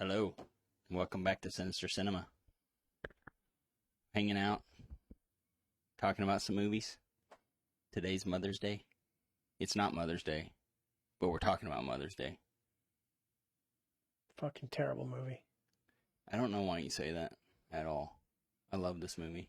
Hello, and welcome back to Sinister Sinema. Hanging out, talking about some movies. Today's Mother's Day. It's not Mother's Day, but we're talking about Mother's Day. Fucking terrible movie. I don't know why you say that at all. I love this movie.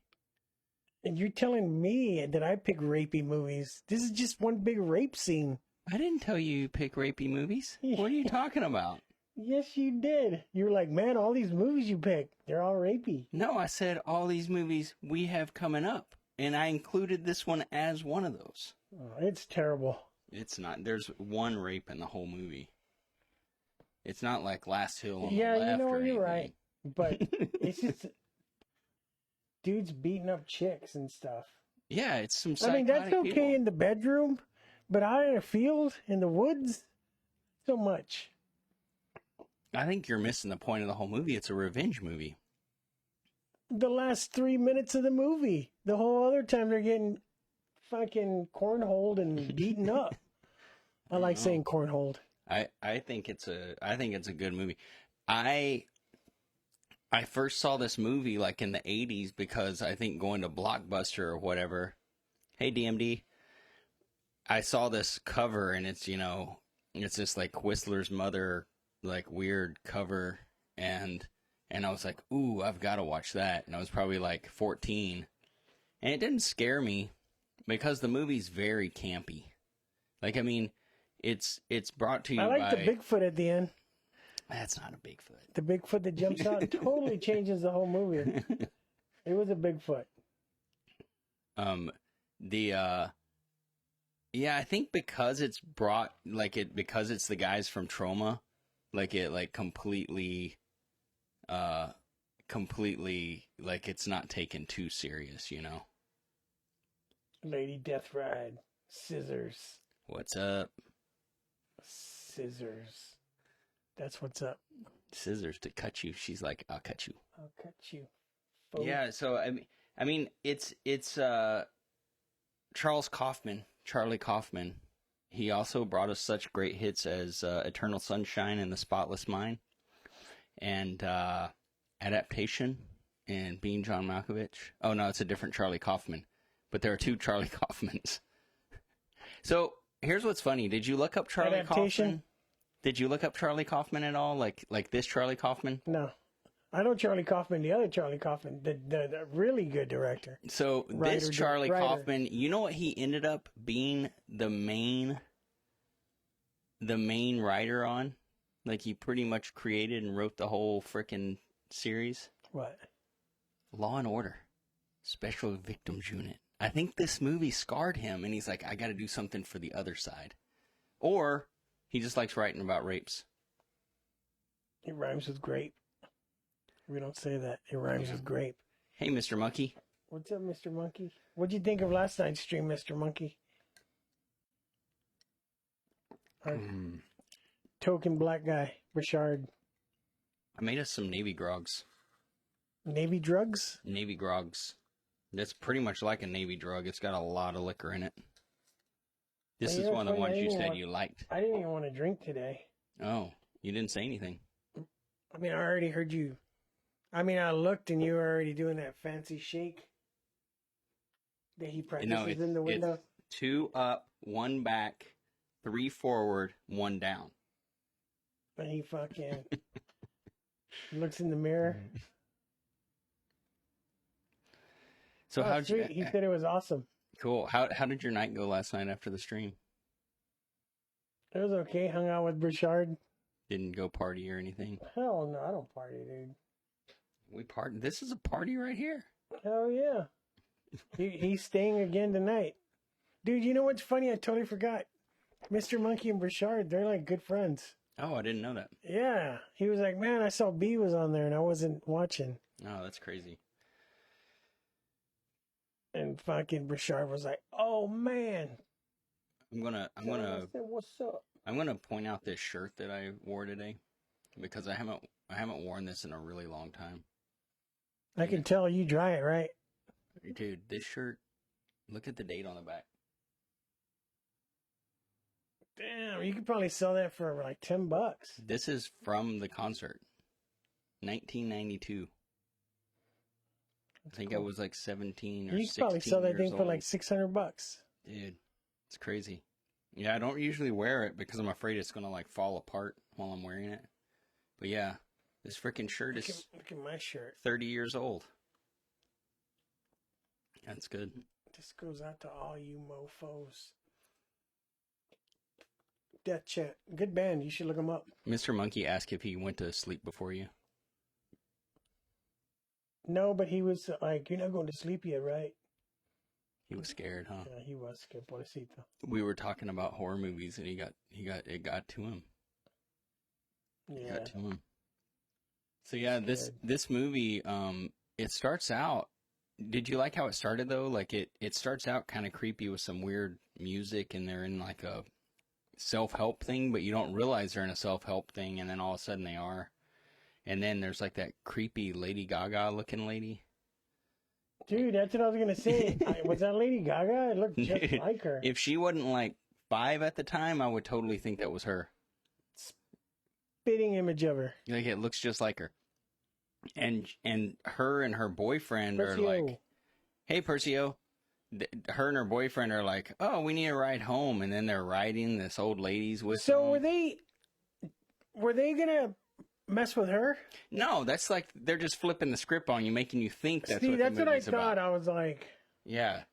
And you're telling me that I pick rapey movies. This is just one big rape scene. I didn't tell you pick rapey movies. What are you talking about? Yes, you did. You were like, man, all these movies you pick, they're all rapey. No, I said all these movies we have coming up, and I included this one as one of those. Oh, it's terrible. It's not. There's one rape in the whole movie. It's not like Last Hill on Yeah, the left. you know, or you're anything. right. But it's just dudes beating up chicks and stuff. Yeah, it's some I psychotic mean, that's okay people. in the bedroom, but out in a field, in the woods, so much. I think you're missing the point of the whole movie. It's a revenge movie. The last 3 minutes of the movie. The whole other time they're getting fucking cornholed and beaten up. I like saying cornholed. I think it's a good movie. I first saw this movie like in the 80s because I think going to Blockbuster or whatever. Hey DMD. I saw this cover and it's, it's this like Whistler's Mother like weird cover and I was like, ooh, I've got to watch that. And I was probably like 14. And it didn't scare me because the movie's very campy. Like, I mean, it's brought to you by... I like the Bigfoot at the end. That's not a Bigfoot. The Bigfoot that jumps out and totally changes the whole movie. It was a Bigfoot. Yeah, I think because it's brought, because it's the guys from Trauma, completely, it's not taken too serious, Lady Death Ride. Scissors. What's up? Scissors. That's what's up. Scissors to cut you. She's like, I'll cut you. I'll cut you. Folks. Yeah, so, I mean, it's Charlie Kaufman. He also brought us such great hits as Eternal Sunshine and The Spotless Mind, and Adaptation, and Being John Malkovich. Oh, no, it's a different Charlie Kaufman. But there are two Charlie Kaufmans. So, here's what's funny. Did you look up Charlie Adaptation? Kaufman? Did you look up Charlie Kaufman at all? Like this Charlie Kaufman? No. I know Charlie Kaufman, the other Charlie Kaufman, the really good director. So this Charlie Kaufman, you know what he ended up being the main writer on? Like he pretty much created and wrote the whole frickin' series. What? Law and Order, Special Victims Unit. I think this movie scarred him, and he's like, I got to do something for the other side, or he just likes writing about rapes. It rhymes with grape. We don't say that. It rhymes with grape. Hey, Mr. Monkey. What's up, Mr. Monkey? What'd you think of last night's stream, Mr. Monkey? Our token black guy, Richard. I made us some Navy grogs. Navy drugs? Navy grogs. That's pretty much like a Navy drug. It's got a lot of liquor in it. This is one of the ones you said you liked. I didn't even want to drink today. Oh, you didn't say anything. I mean, I already heard you. I mean, I looked and you were already doing that fancy shake that he practices in the window. It's 2 up, 1 back, 3 forward, 1 down. And he fucking looks in the mirror. So he said it was awesome. Cool. How did your night go last night after the stream? It was okay. Hung out with Richard. Didn't go party or anything? Hell no, I don't party, dude. We party. This is a party right here. Hell yeah. He's staying again tonight. Dude, you know what's funny? I totally forgot. Mr. Monkey and Richard, they're like good friends. Oh, I didn't know that. Yeah. He was like, man, I saw B was on there and I wasn't watching. Oh, that's crazy. And fucking Richard was like, oh man. I said, what's up? I'm gonna point out this shirt that I wore today because I haven't worn this in a really long time. I can tell you dry it, right? Dude, this shirt, look at the date on the back. Damn, you could probably sell that for like $10. This is from the concert. 1992. I think I was like 17 or You 16 probably sell that years thing for old. like $600. Dude, it's crazy. Yeah, I don't usually wear it because I'm afraid it's going to like fall apart while I'm wearing it. But yeah, this freaking shirt is Look at my shirt. 30 years old. That's good. This goes out to all you mofos. Death Chant. Good band. You should look them up. Mr. Monkey asked if he went to sleep before you. No, but he was like, "You're not going to sleep yet, right?" He was scared, huh? Yeah, he was scared. Pobrecito. We were talking about horror movies and it got to him. Yeah. Got to him. So yeah, this movie, it starts out. Did you like how it started though? Like it starts out kind of creepy with some weird music, and they're in like a self-help thing, but you don't realize they're in a self-help thing, and then all of a sudden they are. And then there's like that creepy Lady Gaga looking lady. Dude, that's what I was gonna say. Was that Lady Gaga? It looked just Dude, like her. If she wasn't like 5 at the time, I would totally think that was her. Spitting image of her. Like it looks just like her. And her and her boyfriend are Percio. like, "Hey, Percio." Her and her boyfriend are like, "Oh, we need a ride home," and then they're riding this old lady's with So them. were they gonna mess with her? No, that's like they're just flipping the script on you, making you think that's See, what that's the what I movie's thought. about. I was like, Yeah.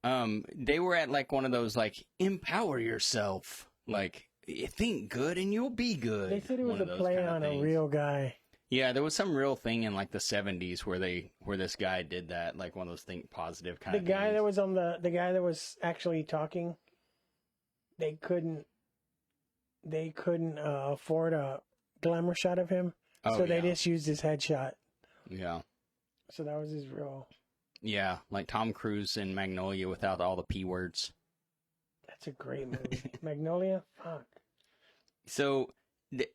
They were at like one of those like empower yourself, like think good and you'll be good. they said it was one a of those play kind of on a things. real guy. Yeah, there was some real thing in like the 70s where this guy did that, like one of those think positive kind The of guy things. that was on the guy that was actually talking, they couldn't afford a glamour shot of him, Oh, so they yeah. just used his headshot. Yeah. So that was his real. Yeah, like Tom Cruise in Magnolia without all the P words. That's a great movie. Magnolia. Fuck. So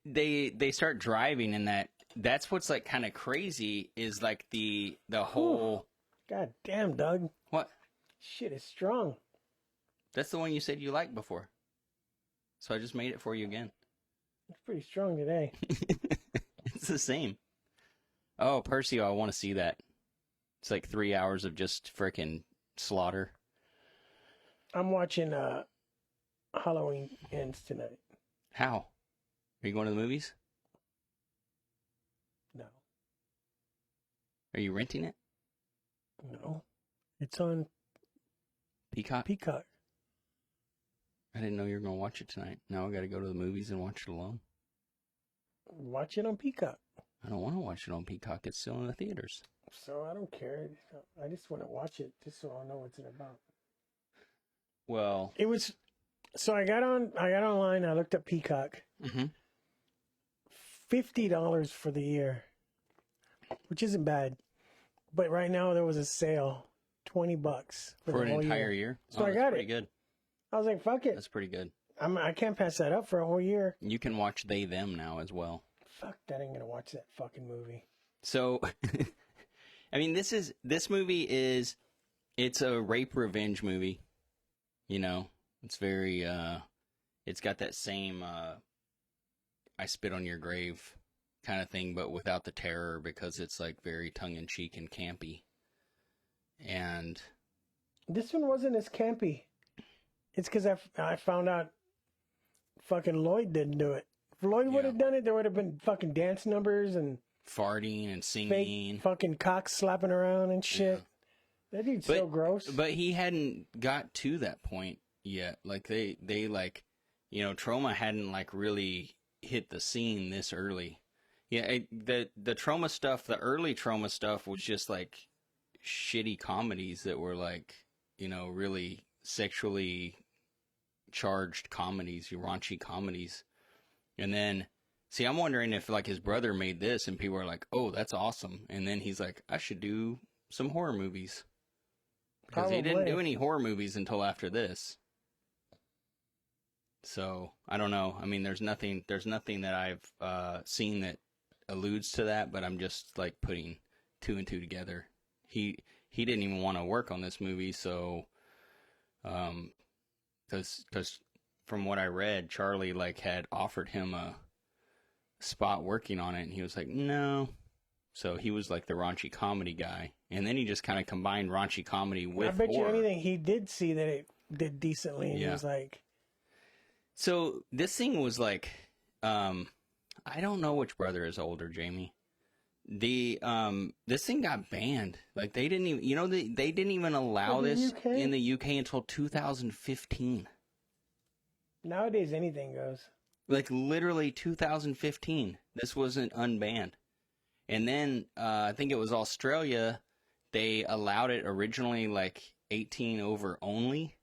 they start driving, and that's what's like kind of crazy is like the whole God damn, Doug. what? Shit is strong. That's the one you said you liked before. So I just made it for you again. It's pretty strong today. It's the same. Oh, Percy, I want to see that. It's like 3 hours of just frickin' slaughter. I'm watching Halloween Ends tonight. How? Are you going to the movies? No. Are you renting it? No. It's on Peacock? Peacock. I didn't know you were going to watch it tonight. Now I got to go to the movies and watch it alone. Watch it on Peacock. I don't want to watch it on Peacock. It's still in the theaters. So I don't care. I just want to watch it just so I know what's it about. Well, It was. So I got online. I looked up Peacock. mm-hmm. $50 for the year, which isn't bad. But right now there was a sale, $20 For the an whole entire year? So I that's got pretty it. good. I was like, "Fuck it, That's pretty good. I can't pass that up for a whole year." You can watch They Them now as well. Fuck that! ain't gonna watch that fucking movie. So, I mean, this movie it's a rape revenge movie. You know, it's very, it's got that same, I spit on your grave kind of thing, but without the terror because it's like very tongue in cheek and campy. And This one wasn't as campy. It's because I found out fucking Lloyd didn't do it. If Lloyd would have done it, there would have been fucking dance numbers and farting and singing. fake fucking cocks slapping around and shit. That dude's so gross. But he hadn't got to that point yet. Like they like, you know, trauma hadn't like really hit the scene this early. Yeah, the trauma stuff, the early trauma stuff was just like shitty comedies that were like, you know, really sexually charged comedies, raunchy comedies. And then, see, I'm wondering if like his brother made this and people are like, "Oh, that's awesome." And then he's like, "I should do some horror movies." Because he didn't do any horror movies until after this. So, I don't know. I mean, there's nothing that I've seen that alludes to that, but I'm just like putting 2 and 2 together. He didn't even want to work on this movie, so because from what I read, Charlie like had offered him spot working on it, and he was like, no. So he was like the raunchy comedy guy, and then he just kind of combined raunchy comedy with I bet horror. you anything he did see that it did decently, and he was like, so this thing was like, I don't know which brother is older, Jamie. This thing got banned. Like they didn't even, they didn't even allow this UK? in the UK until 2015. Nowadays anything goes. Like literally 2015. This wasn't unbanned. And then I think it was Australia. They allowed it originally like 18 over only.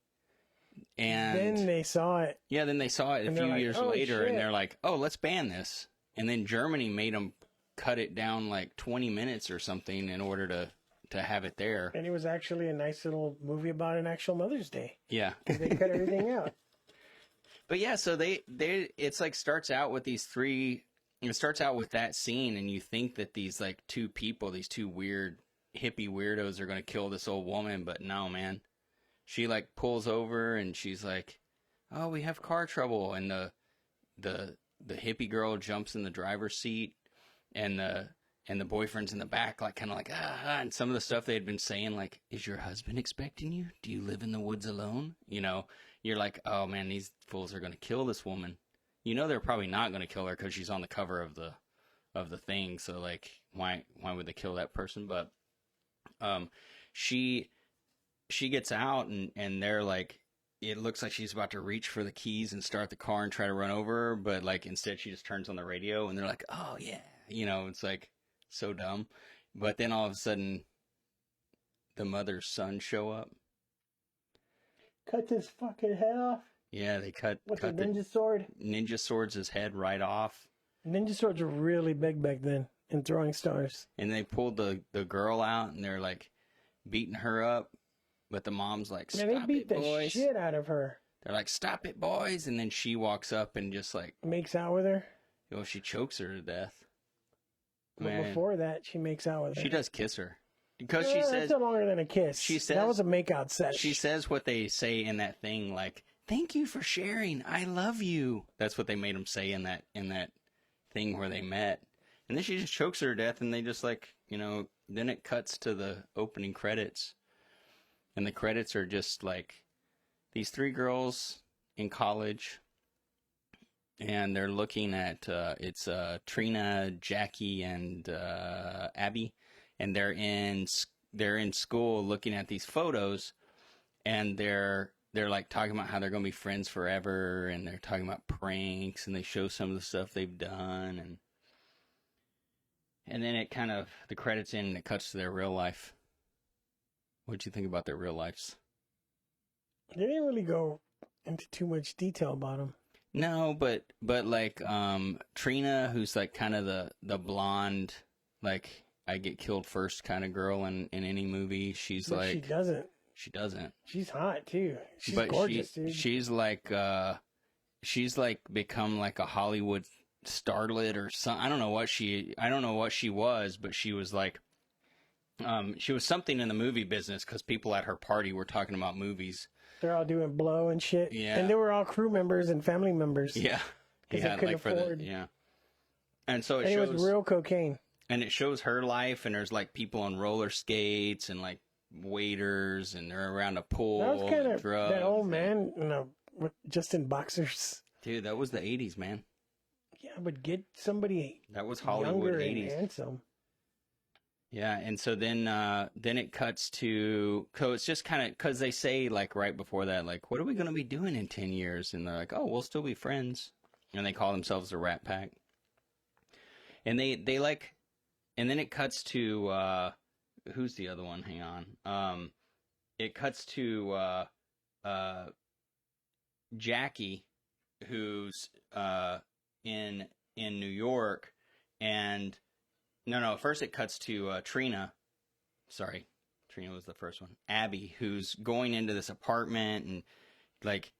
And then they saw it. Yeah, then they saw it a few years later, and they're like, oh, let's ban this. And then Germany made them cut it down like 20 minutes or something in order to have it there. And it was actually a nice little movie about an actual Mother's Day. Yeah. They cut everything out. But yeah, so it's like starts out with these three, it starts out with that scene, and you think that these like two people, these two weird hippie weirdos are going to kill this old woman, but no, man. She like pulls over and she's like, oh, we have car trouble. And the hippie girl jumps in the driver's seat, and the boyfriend's in the back, like kind of like, and some of the stuff they had been saying, like, is your husband expecting you? Do you live in the woods alone? You're like, oh man, these fools are going to kill this woman. They're probably not going to kill her because she's on the cover of the thing. So like, why would they kill that person? But, she gets out and they're like, it looks like she's about to reach for the keys and start the car and try to run over her, but like instead she just turns on the radio, and they're like, oh yeah, it's like so dumb. But then all of a sudden the mother's son show up. Cut his fucking head off? Yeah, they cut with a ninja sword. Ninja swords his head right off. Ninja swords were really big back then in throwing stars. And they pulled the girl out, and they're like beating her up. But the mom's like, stop they beat it, boys. the shit out of her. They're like, stop it, boys. And then she walks up and just like... makes out with her? Well, she chokes her to death. But before that, she makes out with her. She does kiss her. Because she says... That's no longer than a kiss. She says... That was a make-out sesh. She says what they say in that thing, like, thank you for sharing. I love you. That's what they made them say in that thing where they met. And then she just chokes her to death, and they just like, then it cuts to the opening credits. And the credits are just like these three girls in college, and they're looking at it's Trina, Jackie, and Abby, and they're in school looking at these photos, and they're like talking about how they're gonna be friends forever, and they're talking about pranks, and they show some of the stuff they've done, and then it kind of the credits end and it cuts to their real life. What'd you think about their real lives? They didn't really go into too much detail about them. No, but like Trina, who's like kind of the blonde, like I get killed first kind of girl in any movie. She's but like she doesn't. She's hot too. She's but gorgeous, dude. She's like become like a Hollywood starlet or something. I don't know what she was, but she was like. She was something in the movie business because people at her party were talking about movies. They're all doing blow and shit. Yeah. And they were all crew members and family members. Yeah. Because they couldn't afford. Yeah. And so it was real cocaine. And it shows her life, and there's like people on roller skates and like waiters, and they're around a pool. That was kind of drugs, that old man, just in boxers. Dude, that was the 80s, man. Yeah, but get somebody that was Hollywood younger 80s. And handsome. Yeah, and so then it cuts to, so it's just kind of, because they say, like, right before that, like, what are we going to be doing in 10 years? And they're like, oh, we'll still be friends. And they call themselves the Rat Pack. And they like, and then it cuts to, who's the other one? Hang on. It cuts to Jackie, who's in New York, and... No. First it cuts to Trina. Sorry. Trina was the first one. Abby, who's going into this apartment, and like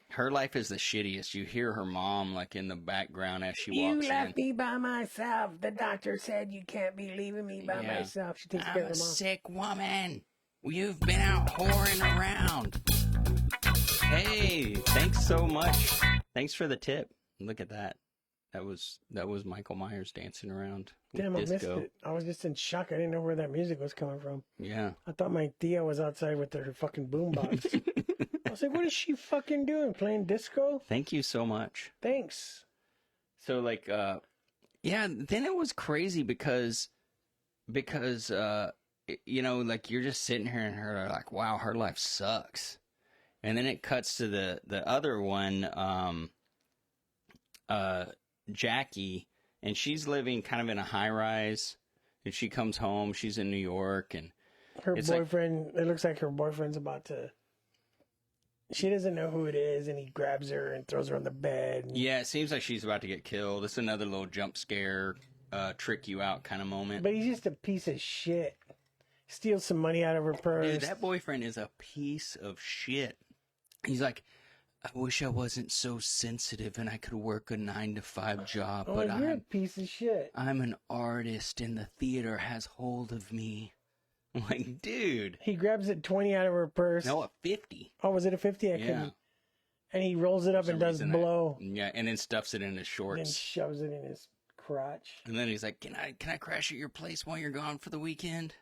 her life is the shittiest. You hear her mom like in the background as she walks in. You left me by myself. The doctor said you can't be leaving me by myself. She takes care of her mom. I'm a sick woman. You've been out whoring around. Hey, thanks so much. Thanks for the tip. Look at that. That was Michael Myers dancing around with Damn, I missed disco. it. I was just in shock. I didn't know where that music was coming from. Yeah. I thought my Thea was outside with her fucking boombox. I was like, what is she fucking doing? Playing disco? Thank you so much. Thanks. So like, yeah, then it was crazy because, you know, like you're just sitting here and her like, wow, her life sucks. And then it cuts to the other one, Jackie, and she's living kind of in a high rise, and she comes home, she's in New York, and Her it's boyfriend, it looks like her boyfriend's about to, she doesn't know who it is, and he grabs her and throws her on the bed. And, yeah, it seems like she's about to get killed. It's another little jump scare, trick you out kind of moment. but he's just a piece of shit. Steals some money out of her purse. Dude, that boyfriend is a piece of shit. He's like, I wish I wasn't so sensitive and I could work a 9-to-5 job, Oh, but you're a piece of shit. I'm an artist and the theater has hold of me. I'm like, dude. He grabs it 20 out of her purse. No, a 50. Oh, was it a 50? I Yeah. couldn't. And he rolls it up and does blow. Yeah, and then stuffs it in his Then shorts. shoves it in his crotch. And then he's like, can I crash at your place while you're gone for the weekend?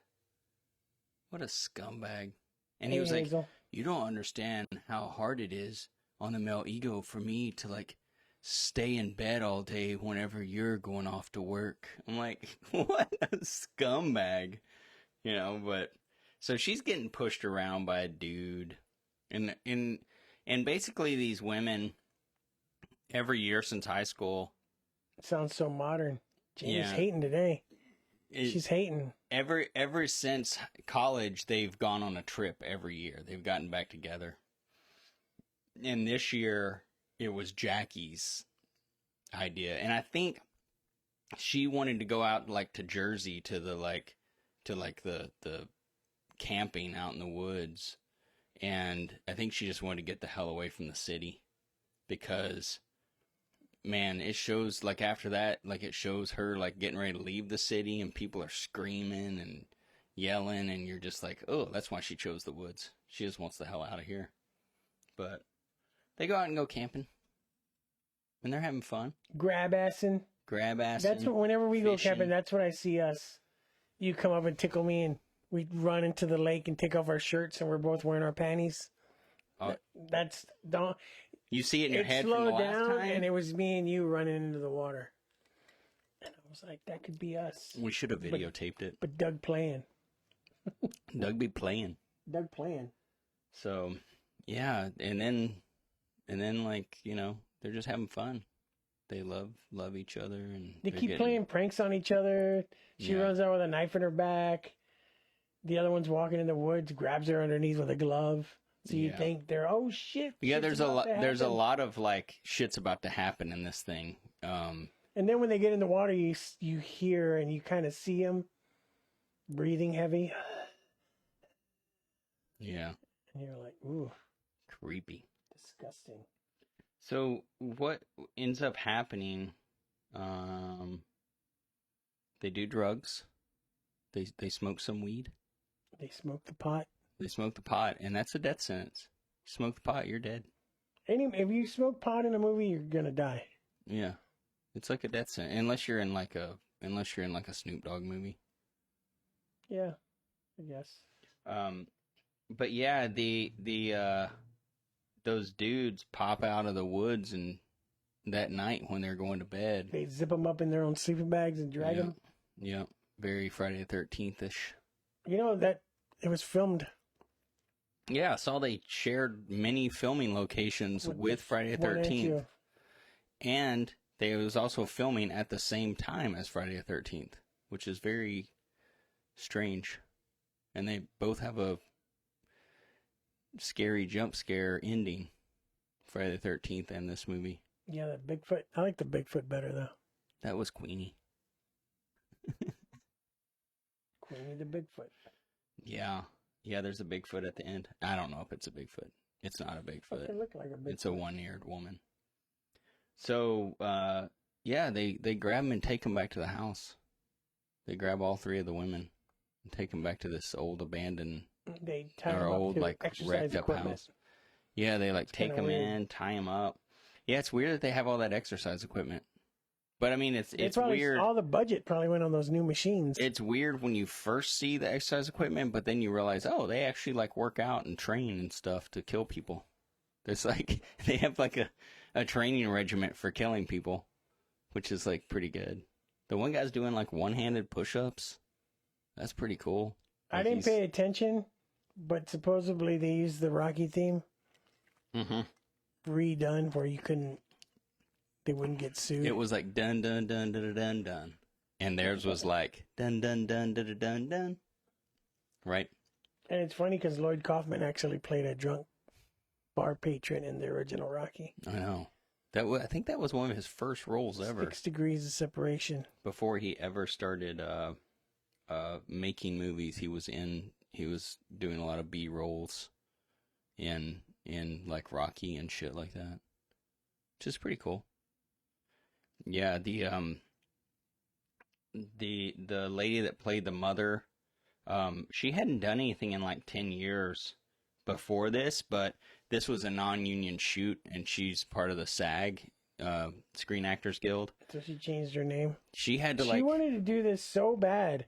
What a scumbag. And he Hey, was like, Hazel. you don't understand how hard it is on the male ego for me to like stay in bed all day whenever you're going off to work. I'm like, what a scumbag. You know, but so she's getting pushed around by a dude. And basically these women every year since high school. Sounds so modern. Jane's Yeah. hating today. She's hating. Ever since college, they've gone on a trip every year. They've gotten back together. And this year, it was Jackie's idea. And I think she wanted to go out like to Jersey to the camping out in the woods. And I think she just wanted to get the hell away from the city because, man, it shows like after that, like it shows her like getting ready to leave the city and people are screaming and yelling and you're just like, oh, that's why she chose the woods. She just wants the hell out of here. But they go out and go camping and they're having fun. Grab assing. That's what, whenever we go camping, that's what I see us. You come up and tickle me and we run into the lake and take off our shirts and we're both wearing our panties. Don't. You see it in your head from the slowed last down time? and it was me and you running into the water. And I was like, that could be us. We should have videotaped it. But Doug playing. Doug be playing. Doug playing. So, yeah, and then like, you know, they're just having fun. They love each other and They keep playing pranks on each other. She runs out with a knife in her back. The other one's walking in the woods, grabs her underneath with a glove. So you think they're, oh shit. Yeah, there's a lot of like shit's about to happen in this thing. And then when they get in the water, you hear and you kind of see them breathing heavy. Yeah. And you're like, ooh, Creepy. disgusting. So what ends up happening? They do drugs. They smoke some weed. They smoke the pot. They smoke the pot, and that's a death sentence. Smoke the pot, you're dead. If you smoke pot in a movie, you're gonna die. Yeah, it's like a death sentence, unless you're in like a Snoop Dogg movie. Yeah, I guess. But yeah, those dudes pop out of the woods and that night when they're going to bed. They zip them up in their own sleeping bags and drag them. Yeah, very Friday the 13th-ish. You know that it was filmed. Yeah, I saw they shared many filming locations with Friday the 13th. And they was also filming at the same time as Friday the 13th, which is very strange. And they both have a scary jump scare ending, Friday the 13th and this movie. Yeah, that Bigfoot. I like the Bigfoot better, though. That was Queenie. Queenie the Bigfoot. Yeah. Yeah, there's a Bigfoot at the end. I don't know if it's a Bigfoot. It's not a Bigfoot. It looked like a Bigfoot. It's a one-eared woman. So, yeah, they grab him and take him back to the house. They grab all three of the women and take them back to this old abandoned, They tie or him up old, to like, exercise wrecked up equipment. house. Yeah, they, like, take kinda him weird. in, tie him up. Yeah, it's weird that they have all that exercise equipment. But I mean, it's probably, weird. All the budget probably went on those new machines. It's weird when you first see the exercise equipment, but then you realize, oh, they actually like work out and train and stuff to kill people. There's like they have like a training regiment for killing people, which is like pretty good. The one guy's doing like one-handed push-ups. That's pretty cool. I didn't pay attention, but supposedly they used the Rocky theme redone where they wouldn't get sued. It was like dun dun dun dun dun dun, and theirs was like dun dun dun dun dun dun, right? And it's funny because Lloyd Kaufman actually played a drunk bar patron in the original Rocky. I know. I think that was one of his first roles ever. 6 Degrees of Separation. Before he ever started making movies, he was doing a lot of B rolls in like Rocky and shit like that, which is pretty cool. Yeah, the lady that played the mother, she hadn't done anything in like 10 years before this, but this was a non-union shoot, and she's part of the SAG, Screen Actors Guild. So she changed her name. She had to She wanted to do this so bad.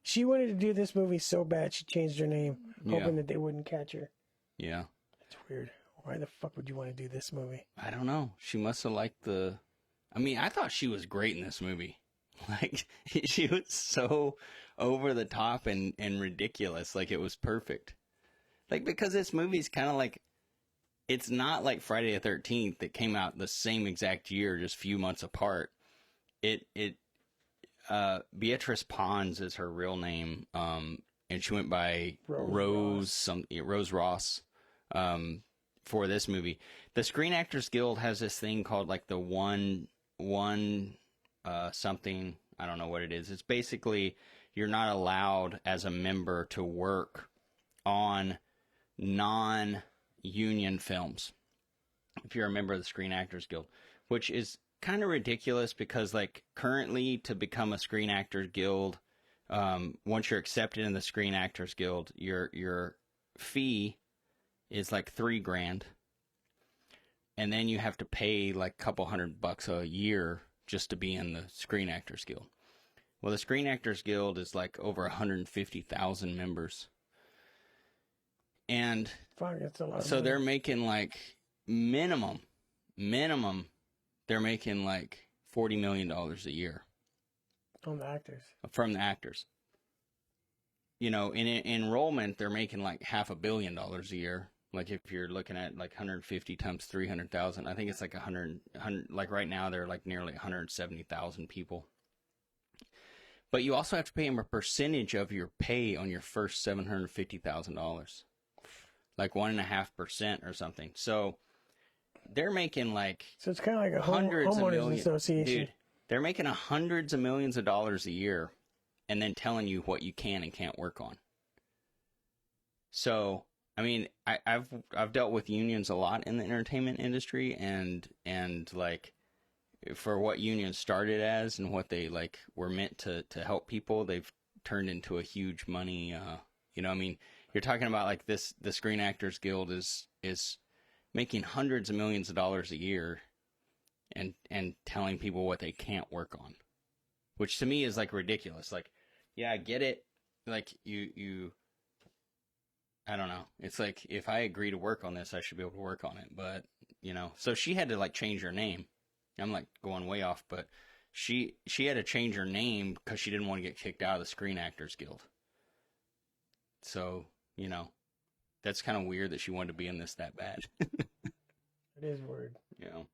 She wanted to do this movie so bad, she changed her name, hoping that they wouldn't catch her. Yeah. It's weird. Why the fuck would you want to do this movie? I don't know. She must have liked I mean, I thought she was great in this movie. Like, she was so over the top and ridiculous. Like, it was perfect. Like, because this movie's kind of like, it's not like Friday the 13th that came out the same exact year, just a few months apart. Beatrice Pons is her real name, and she went by Rose Ross, for this movie. The Screen Actors Guild has this thing called like the one something, I don't know what it is. It's basically you're not allowed as a member to work on non-union films if you're a member of the Screen Actors Guild, which is kind of ridiculous because like currently to become a Screen Actors Guild, once you're accepted in the Screen Actors Guild, your fee is like $3,000, and then you have to pay like a couple $100 a year just to be in the Screen Actors Guild. Well, the Screen Actors Guild is like over 150,000 members. And fuck, that's a lot. So they're making like minimum, they're making like $40 million a year. From the actors. From the actors. You know, in enrollment, they're making like $500 million a year. Like if you're looking at like 150 times 300,000, I think it's like 100, like right now they're like nearly 170,000 people. But you also have to pay them a percentage of your pay on your first $750,000. Like 1.5% or something. So they're making like, so it's kind of like a hundreds of homeowners millions. association. Dude, they're making hundreds of millions of dollars a year, and then telling you what you can and can't work on. So, I mean, I've dealt with unions a lot in the entertainment industry, and like for what unions started as and what they like were meant to help people, they've turned into a huge money. You know, I mean, you're talking about like the Screen Actors Guild is making hundreds of millions of dollars a year, and telling people what they can't work on, which to me is like ridiculous. Like, yeah, I get it. Like you, I don't know. It's like if I agree to work on this, I should be able to work on it. But you know, so she had to like change her name. I'm like going way off, but she had to change her name because she didn't want to get kicked out of the Screen Actors Guild. So, you know, that's kind of weird that she wanted to be in this that bad. It is weird. You know.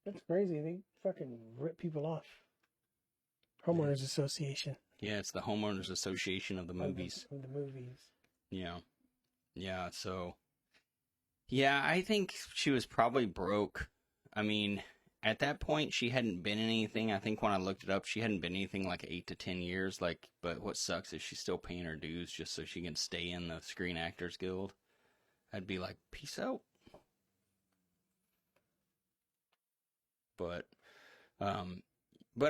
That's crazy. They fucking rip people off. Homeowners Association. Yeah, it's the Homeowners Association of the movies. Of the movies. Yeah. Yeah, so. Yeah, I think she was probably broke. I mean, at that point, she hadn't been in anything. I think when I looked it up, she hadn't been anything like 8 to 10 years. Like, but what sucks is she's still paying her dues just so she can stay in the Screen Actors Guild. I'd be like, peace out. But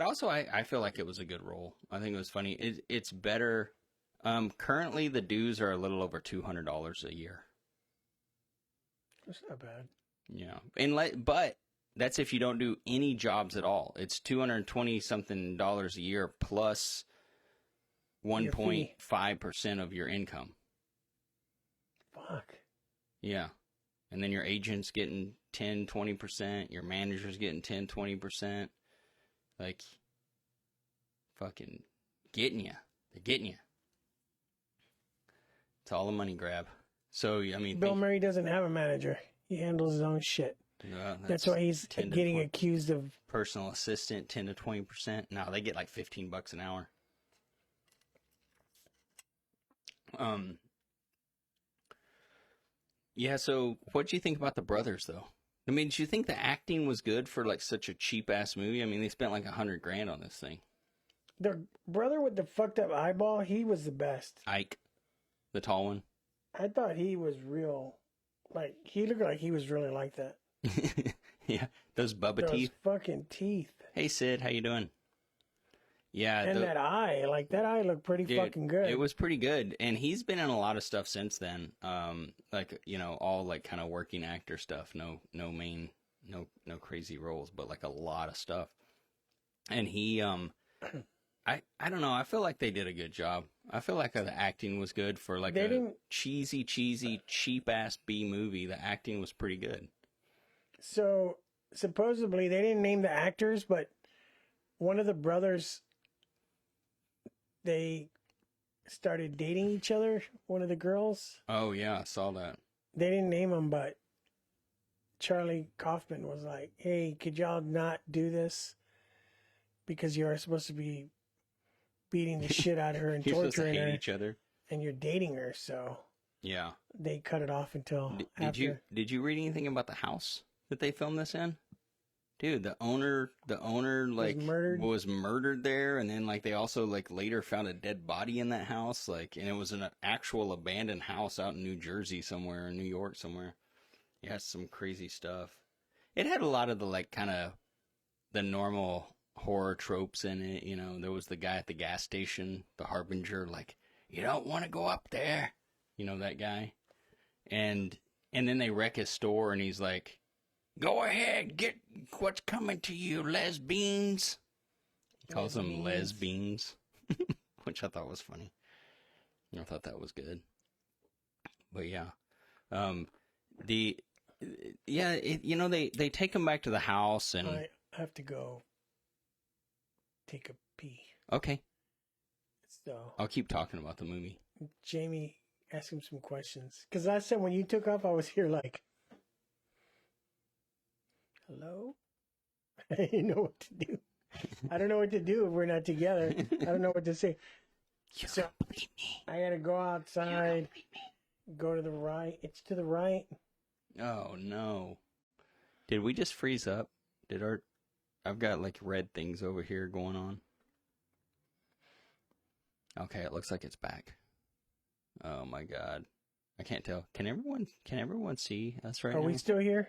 also I feel like it was a good role. I think it was funny. It's better. Currently the dues are a little over $200 a year. That's not bad. Yeah. But that's if you don't do any jobs at all. It's $220 something a year plus 1.5% of your income. Fuck. Yeah. And then your agent's getting 10, 20%. Your manager's getting 10, 20%. Like, fucking getting you. They're getting you. It's all a money grab. So, I mean... Bill Murray doesn't have a manager. He handles his own shit. That's why he's getting accused of... Personal assistant, 10 to 20%. No, they get like $15 an hour. Yeah, so what do you think about the brothers, though? I mean, did you think the acting was good for like such a cheap-ass movie? I mean, they spent like $100,000 on this thing. The brother with the fucked up eyeball, he was the best. Ike, the tall one. I thought he was real. Like, he looked like he was really like that. Yeah, those Bubba teeth. Those fucking teeth. Hey, Sid, how you doing? Yeah. And that eye, like, that eye looked pretty fucking good. It was pretty good. And he's been in a lot of stuff since then. Like, you know, all, like, kind of working actor stuff. No crazy roles, but, like, a lot of stuff. And he, I don't know. I feel like they did a good job. I feel like the acting was good for, like, cheesy, cheap-ass B movie. The acting was pretty good. So, supposedly, they didn't name the actors, but one of the brothers... They started dating each other, one of the girls. Oh, yeah, I saw that. They didn't name them, but Charlie Kaufman was like, hey, could y'all not do this? Because you're supposed to be beating the shit out of her and torturing her. Each other. And you're dating her, so... Yeah. They cut it off until after. Did you read anything about the house that they filmed this in? Dude, the owner like was murdered there, and then like they also like later found a dead body in that house, like, and it was an actual abandoned house out in New Jersey somewhere, in New York somewhere. Yeah, some crazy stuff. It had a lot of the like kind of the normal horror tropes in it, you know. There was the guy at the gas station, the harbinger, like, you don't want to go up there, you know, that guy. And then they wreck his store, and he's like, go ahead, get what's coming to you, lesbians. He calls them lesbians, which I thought was funny. I thought that was good. But yeah, they take him back to the house, and I have to go take a pee. Okay. So I'll keep talking about the movie. Jamie, ask him some questions, because last time when you took off, I was here like, hello? I didn't know what to do. I don't know what to do if we're not together. I don't know what to say. So I gotta go outside, go to the right. It's to the right. Oh no. Did we just freeze up? I've got like red things over here going on. Okay, it looks like it's back. Oh my god. I can't tell. Can everyone see us right now? Are we still here?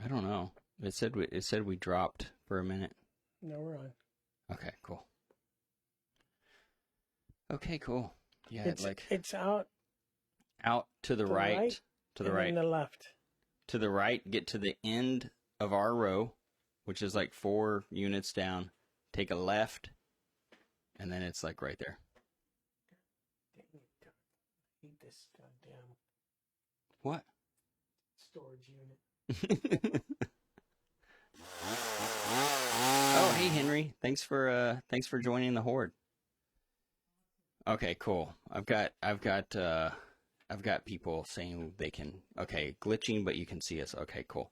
I don't know. It said we dropped for a minute. No, we're on. Okay, cool. Okay, cool. Yeah, it's out to the right, to the right, and the left. To the right, get to the end of our row, which is like 4 units down. Take a left, and then it's like right there. I hate this goddamn what? Storage unit. Oh, hey Henry, thanks for joining the horde. Okay, cool. I've got people saying they can. Okay, glitching, but you can see us. Okay, cool.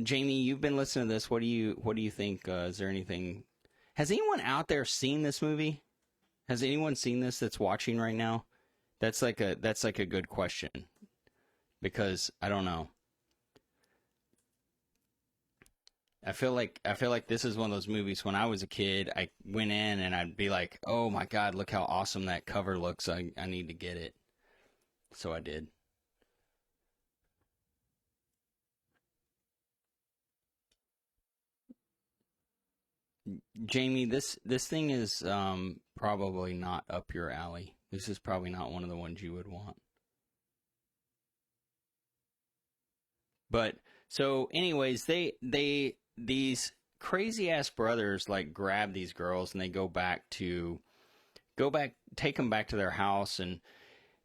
Jamie, you've been listening to this. What do you think? Is there anything? Has anyone out there seen this movie? Has anyone seen this that's watching right now? That's like a good question, because I don't know. I feel like this is one of those movies. When I was a kid, I went in and I'd be like, "Oh my god, look how awesome that cover looks! I need to get it." So I did. Jamie, this thing is probably not up your alley. This is probably not one of the ones you would want. But So, anyways, these crazy ass brothers like grab these girls and they take them back to their house, and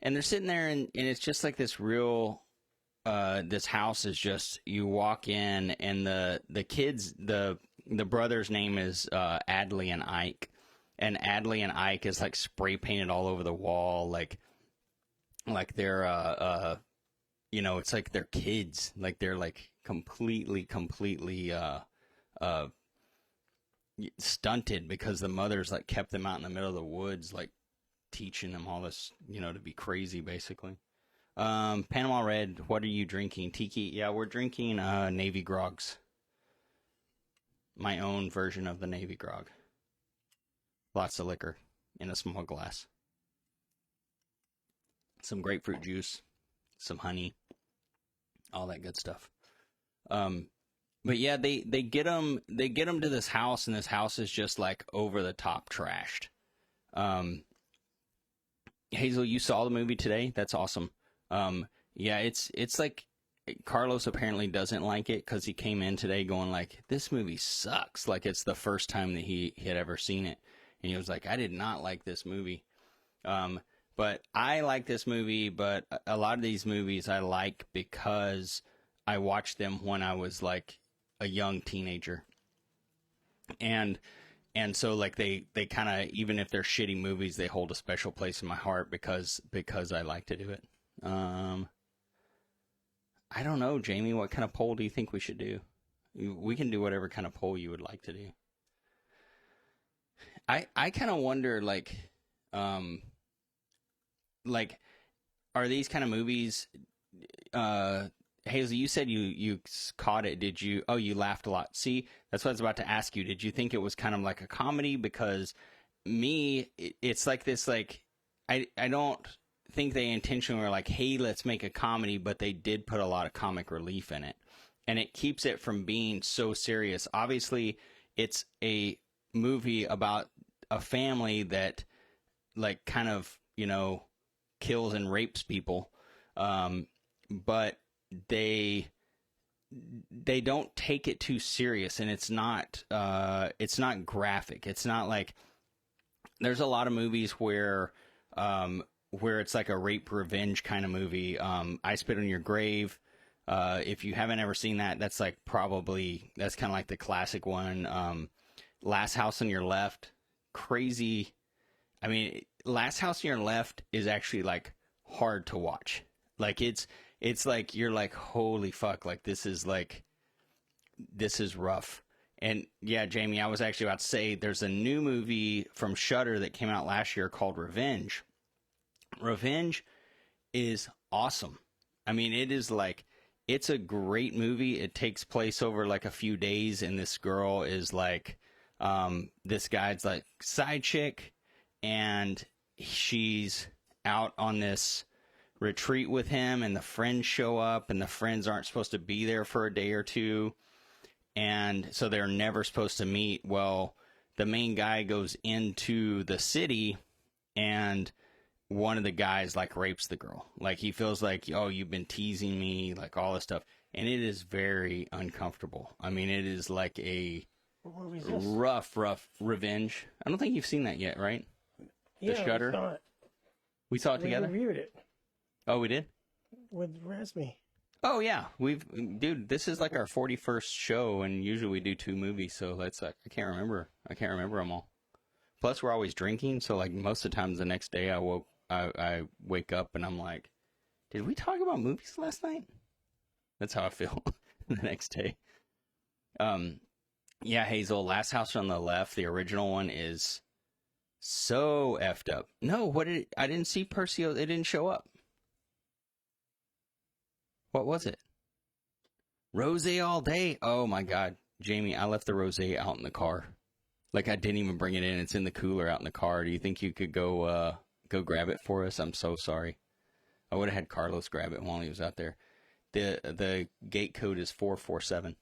they're sitting there, and it's just like this real. This house is just, you walk in, and the kids, the brother's name is Adley and Ike, and Adley and Ike is like spray painted all over the wall, like they're it's like they're kids, like they're like completely uh stunted because the mothers like kept them out in the middle of the woods, like teaching them all this, to be crazy, basically. Panama Red, what are you drinking? Tiki? Yeah, we're drinking Navy Grogs. My own version of the Navy Grog. Lots of liquor in a small glass. Some grapefruit juice, some honey, all that good stuff. But yeah, they get them to this house, and this house is just like over the top trashed. Hazel, you saw the movie today? That's awesome. Yeah, it's like Carlos apparently doesn't like it because he came in today going like, this movie sucks. Like it's the first time that he had ever seen it. And he was like, I did not like this movie. But I like this movie, but a lot of these movies I like because I watched them when I was like a young teenager. And so like they kind of, even if they're shitty movies, they hold a special place in my heart because I like to do it. I don't know, Jamie, what kind of poll do you think we should do? We can do whatever kind of poll you would like to do. I kind of wonder, like, are these kind of movies, Hazel, you said you caught it. Did you? Oh, you laughed a lot. See, that's what I was about to ask you. Did you think it was kind of like a comedy? Because it's like this, like, I don't think they intentionally were like, hey, let's make a comedy, but they did put a lot of comic relief in it. And it keeps it from being so serious. Obviously, it's a movie about a family that, like, kind of, kills and rapes people. But they don't take it too serious, and it's not graphic. It's not like, there's a lot of movies where it's like a rape revenge kind of movie. I Spit on Your Grave. If you haven't ever seen that, that's kind of like the classic one. Last House on Your Left, crazy. I mean, Last House on Your Left is actually like hard to watch. Like it's like, you're like, holy fuck, like this is rough. And yeah, Jamie, I was actually about to say there's a new movie from Shudder that came out last year called Revenge. Revenge is awesome. I mean, it's a great movie. It takes place over like a few days, and this girl is like, this guy's like side chick, and she's out on this retreat with him, and the friends show up, and the friends aren't supposed to be there for a day or two, and so they're never supposed to meet. Well, the main guy goes into the city, and one of the guys like rapes the girl. Like he feels like, oh, you've been teasing me, like all this stuff, and it is very uncomfortable. I mean, it is like a rough revenge. I don't think you've seen that yet, right? Yeah, the Shudder. We saw it together. We reviewed it. Oh, we did? With Rasmi. Oh, yeah. Dude, this is like our 41st show, and usually we do 2 movies, so that's like, I can't remember them all. Plus, we're always drinking, so like most of the times the next day I wake up and I'm like, did we talk about movies last night? That's how I feel the next day. Yeah, Hazel, Last House on the Left, the original one, is so effed up. No, I didn't see Percy. It didn't show up. What was it? Rosé all day. Oh my God, Jamie, I left the rosé out in the car. Like I didn't even bring it in. It's in the cooler out in the car. Do you think you could go grab it for us? I'm so sorry. I would have had Carlos grab it while he was out there. The gate code is 447.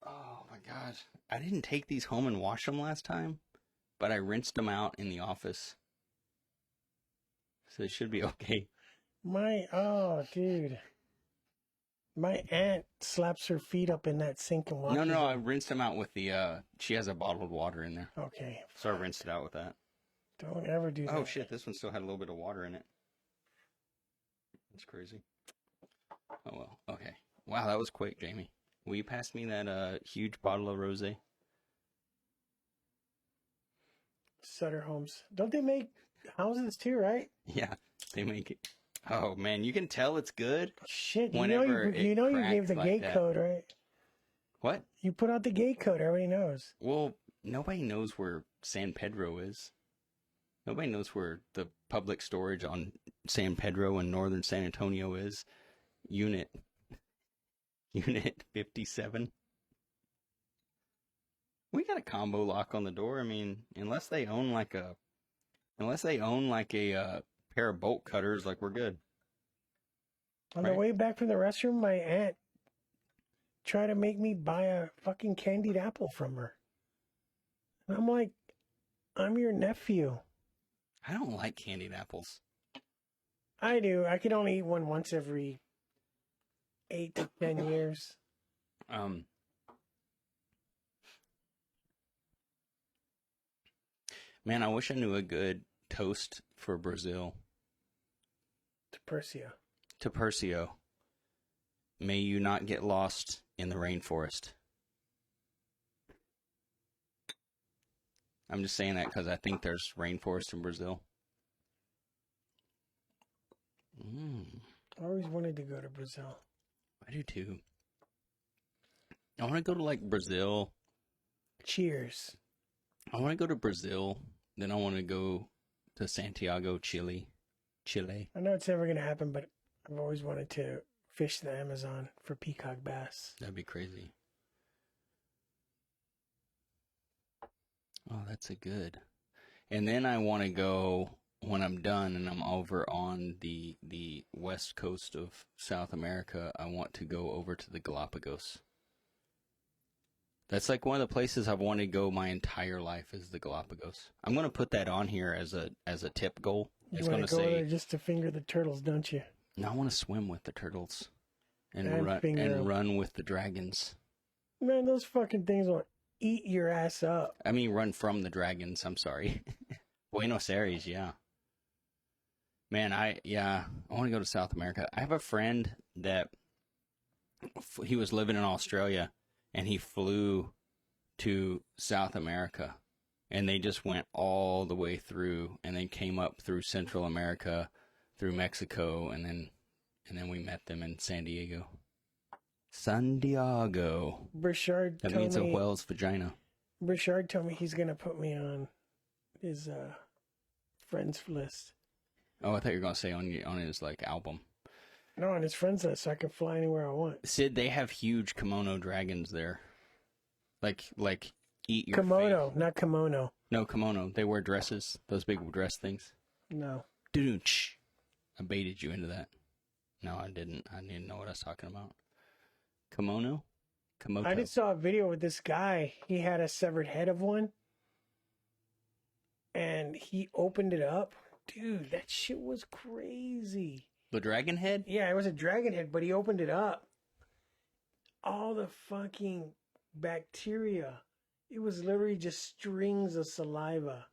Oh my God. I didn't take these home and wash them last time, but I rinsed them out in the office. So it should be okay. Dude. My aunt slaps her feet up in that sink and washes No, I them. rinsed them out with the, she has a bottled water in there. Okay. So I rinsed it out with that. Don't ever do that. Oh, shit, this one still had a little bit of water in it. That's crazy. Oh, well, okay. Wow, that was quick, Jamie. Will you pass me that huge bottle of rosé? Sutter Homes. Don't they make houses too, right? Yeah, they make it. Oh, man, you can tell it's good. Shit, you whenever you gave the gate code, right? What? You put out the gate code, everybody knows. Well, nobody knows where San Pedro is. Nobody knows where the public storage on San Pedro and northern San Antonio is. Unit 57. We got a combo lock on the door. I mean, unless they own like a pair of bolt cutters, like we're good. On the way back from the restroom, my aunt tried to make me buy a fucking candied apple from her. And I'm like, I'm your nephew. I don't like candied apples. I do. I can only eat one once every 8 to 10 years. Man, I wish I knew a good toast for Brazil. To Percio. May you not get lost in the rainforest. I'm just saying that because I think there's rainforest in Brazil. I always wanted to go to Brazil. I do too. I want to go to like Brazil. Cheers. I want to go to Brazil. Then I want to go to Santiago, Chile. I know it's never going to happen, but I've always wanted to fish the Amazon for peacock bass. That'd be crazy. Oh, that's a good. And then I want to go, when I'm done and I'm over on the west coast of South America, I want to go over to the Galapagos. That's like one of the places I've wanted to go my entire life is the Galapagos. I'm going to put that on here as a tip goal. You want to go there just to finger the turtles, don't you? No, I want to swim with the turtles and run with the dragons. Man, those fucking things will eat your ass up. I mean, run from the dragons. I'm sorry. Buenos Aires, yeah. Man, I want to go to South America. I have a friend that he was living in Australia and he flew to South America and they just went all the way through and then came up through Central America, through Mexico, and then we met them in San Diego. San Diego. Burchard that means a whale's vagina. Burchard told me he's going to put me on his friends list. Oh, I thought you were going to say on his like album. No, on his friends list, so I can fly anywhere I want. Sid, they have huge kimono dragons there. Like eat your kimono, face. Not kimono. No, kimono. They wear dresses. Those big dress things. No. Dooch. I baited you into that. No, I didn't. I didn't know what I was talking about. Kimono? Komodo. I just saw a video with this guy. He had a severed head of one. And he opened it up. Dude, that shit was crazy. The dragon head? Yeah, it was a dragon head, but he opened it up. All the fucking bacteria. It was literally just strings of saliva.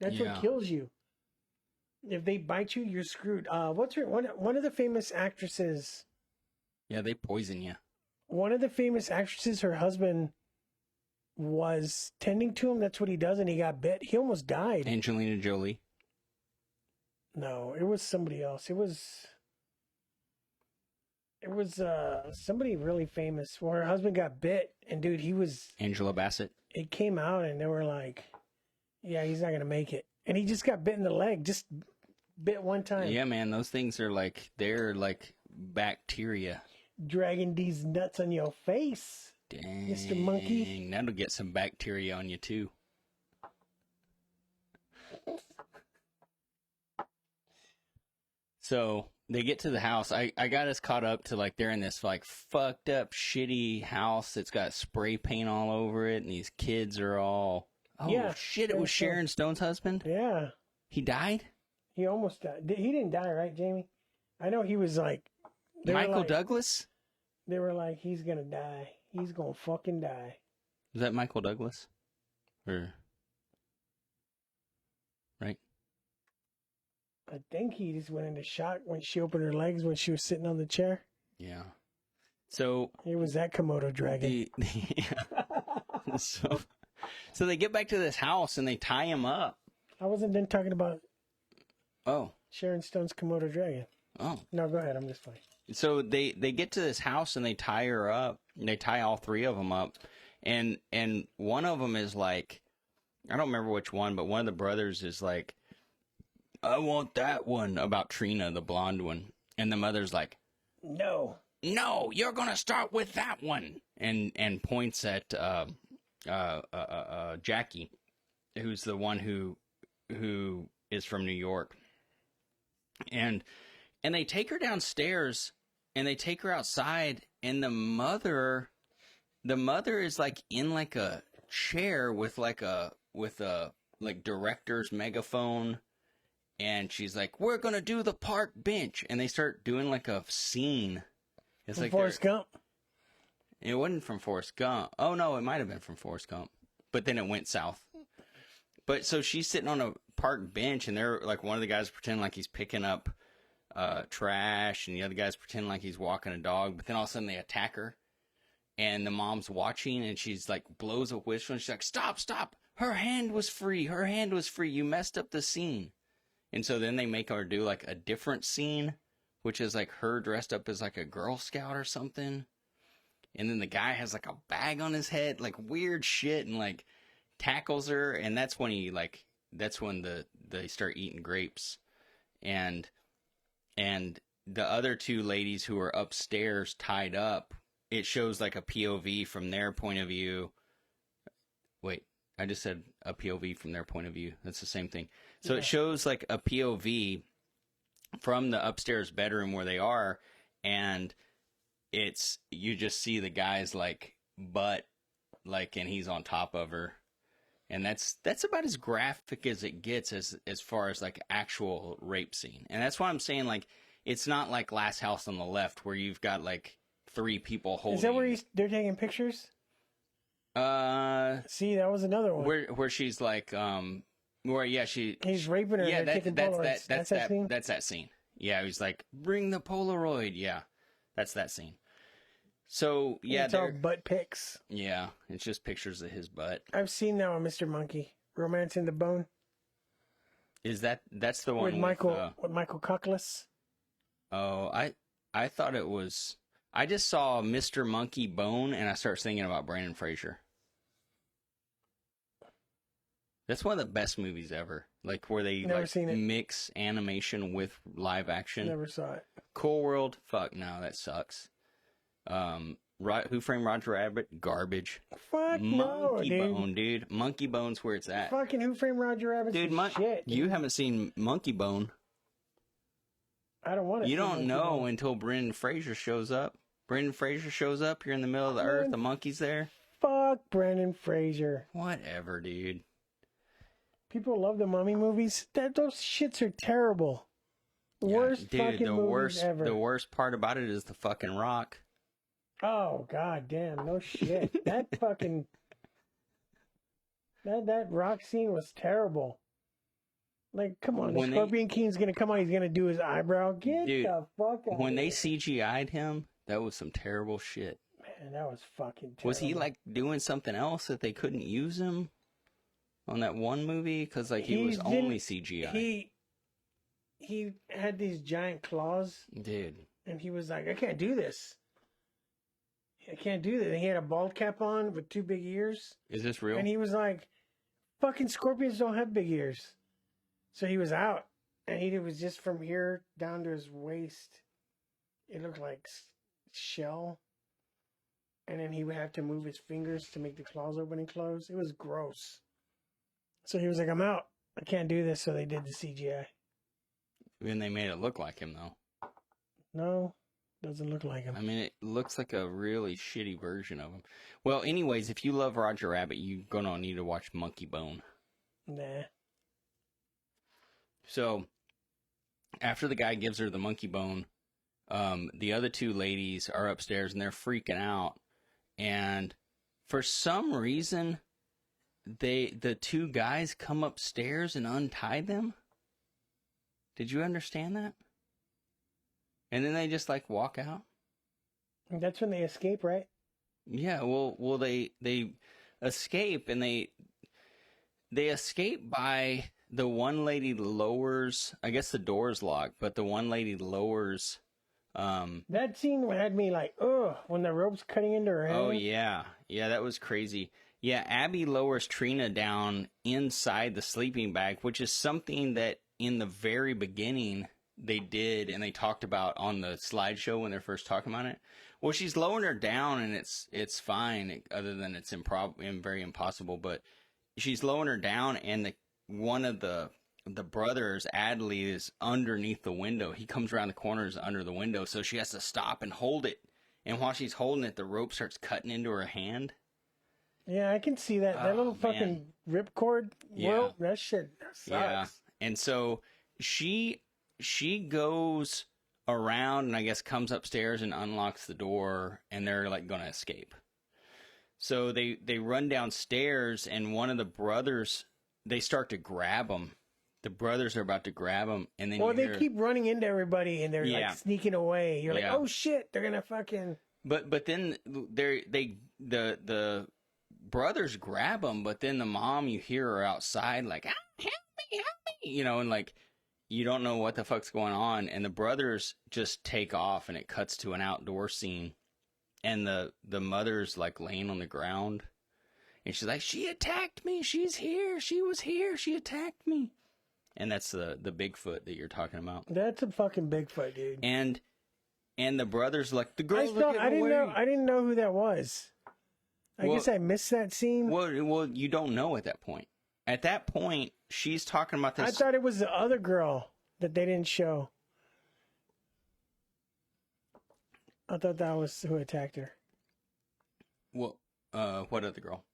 That's what kills you. If they bite you, you're screwed. What's her one of the famous actresses? Yeah, they poison you. One of the famous actresses, her husband was tending to him. That's what he does, and he got bit. He almost died. Angelina Jolie. No, it was somebody else. It was somebody really famous. Well, her husband got bit, and dude, he was Angela Bassett. It came out, and they were like, "Yeah, he's not gonna make it." And he just got bit in the leg, just bit one time. Yeah, man, those things are they're like bacteria. Dragging these nuts on your face, dang, Mr. Monkey. That'll get some bacteria on you too. So they get to the house. I got us caught up to they're in this fucked up shitty house that's got spray paint all over it, and these kids are all shit. It was Sharon Stone's husband. Yeah, he died. He almost died. He didn't die, right, Jamie? I know he was like... Michael Douglas? They were like, he's going to die. He's going to fucking die. Is that Michael Douglas? Or... Right? I think he just went into shock when she opened her legs when she was sitting on the chair. Yeah. So... It was that Komodo dragon. So they get back to this house and they tie him up. I wasn't done talking about... Oh. Sharon Stone's Komodo dragon. Oh. No, go ahead. I'm just playing. So they get to this house and they tie her up. And they tie all three of them up. And one of them is like... I don't remember which one, but one of the brothers is like... I want that one, about Trina, the blonde one. And the mother's like... No, you're going to start with that one. And points at Jackie, who's the one who is from New York. And they take her downstairs and they take her outside, and the mother is like in like a chair with a director's megaphone, and she's like, "We're going to do the park bench." And they start doing like a scene. It's from like Forrest Gump. It wasn't from Forrest Gump. Oh, no, it might have been from Forrest Gump. But then it went south. But so she's sitting on a park bench, and they're like, one of the guys pretending like he's picking up trash, and the other guy's pretending like he's walking a dog. But then all of a sudden they attack her, and the mom's watching, and she's like, blows a whistle, and she's like, stop. Her hand was free. You messed up the scene. And so then they make her do like a different scene, which is like her dressed up as like a Girl Scout or something. And then the guy has like a bag on his head, like weird shit, and like tackles her. And that's when they start eating grapes. And the other two ladies who are upstairs tied up, it shows like a POV from their point of view. Wait, I just said a POV from their point of view. That's the same thing. So It shows like a POV from the upstairs bedroom where they are, and you just see the guy's like butt, like, and he's on top of her, and that's about as graphic as it gets as far as like actual rape scene. And that's why I'm saying, like, it's not like Last House on the Left where you've got like three people holding. Is that where they're taking pictures? See, that was another one where she's like he's raping her. Yeah, that's that scene. That's that scene. Yeah, he's like, bring the Polaroid. Yeah, that's that scene. So, yeah. It's all butt pics. Yeah, it's just pictures of his butt. I've seen that one, Mr. Monkey. Romancing the Bone. That's the one with Michael Chiklis? Oh, I thought it was... I just saw Mr. Monkey Bone, and I started thinking about Brandon Fraser. That's one of the best movies ever. Like, where they mix animation with live action. Never saw it. Cool World? Fuck, no, that sucks. Who Framed Roger Rabbit? Garbage. Fuck no, Monkey Bone, dude. Monkey Bone's where it's at. Fucking Who Framed Roger Rabbit? Dude, shit. You haven't seen Monkey Bone. I don't want to. You don't know until Brendan Fraser shows up. Brendan Fraser shows up. You're in the middle of the earth. The monkey's there. Fuck Brendan Fraser. Whatever, dude. People love the Mummy movies. Those shits are terrible. Worst fucking movies ever. The worst part about it is the fucking Rock. Oh, god damn. No shit. That fucking... That Rock scene was terrible. Like, come on. The Scorpion King's gonna come on. He's gonna do his eyebrow. Get the fuck out. When they CGI'd him, that was some terrible shit. Man, that was fucking terrible. Was he, like, doing something else that they couldn't use him on that one movie? Because, like, he was only CGI. He had these giant claws. Dude. And he was like, I can't do this. I can't do that. And he had a bald cap on with two big ears. Is this real? And he was like, fucking scorpions don't have big ears. So he was out. And he was just from here down to his waist. It looked like shell. And then he would have to move his fingers to make the claws open and close. It was gross. So he was like, I'm out. I can't do this. So they did the CGI. And they made it look like him, though. No, doesn't look like him. I mean, it looks like a really shitty version of him. Well, anyways, if you love Roger Rabbit, you're going to need to watch Monkey Bone. Nah. So, after the guy gives her the monkey bone, the other two ladies are upstairs and they're freaking out. And for some reason, the two guys come upstairs and untie them. Did you understand that? And then they just like walk out. That's when they escape, right? Yeah. Well, they escape, and they escape by the one lady lowers. I guess the door's locked, but the one lady lowers. That scene had me like, ugh, when the rope's cutting into her hand. Oh yeah, that was crazy. Yeah, Abby lowers Trina down inside the sleeping bag, which is something that in the very beginning they did, and they talked about on the slideshow when they're first talking about it. Well, she's lowering her down, and it's fine, other than it's very impossible. But she's lowering her down, and one of the brothers, Adley, is underneath the window. He comes around the corners under the window, so she has to stop and hold it. And while she's holding it, the rope starts cutting into her hand. Yeah, I can see that. That little fucking ripcord rope, that shit sucks. Yeah, and so she goes around and I guess comes upstairs and unlocks the door, and they're like going to escape. So they run downstairs, and one of the brothers, they start to grab them. The brothers are about to grab them, and then they keep running into everybody, and they're like sneaking away. You're like, oh shit, they're gonna fucking. But then the brothers grab them, but then the mom, you hear her outside like, ah, help me, and like you don't know what the fuck's going on, and the brothers just take off, and it cuts to an outdoor scene, and the mother's like laying on the ground, and she's like, she attacked me, she's here, she was here, she attacked me. And that's the Bigfoot that you're talking about. That's a fucking Bigfoot, dude. And the brothers like, the girls are getting away. I didn't know who that was. I guess I missed that scene. Well, you don't know at that point. At that point, she's talking about this. I thought it was the other girl that they didn't show. I thought that was who attacked her. Well, what other girl?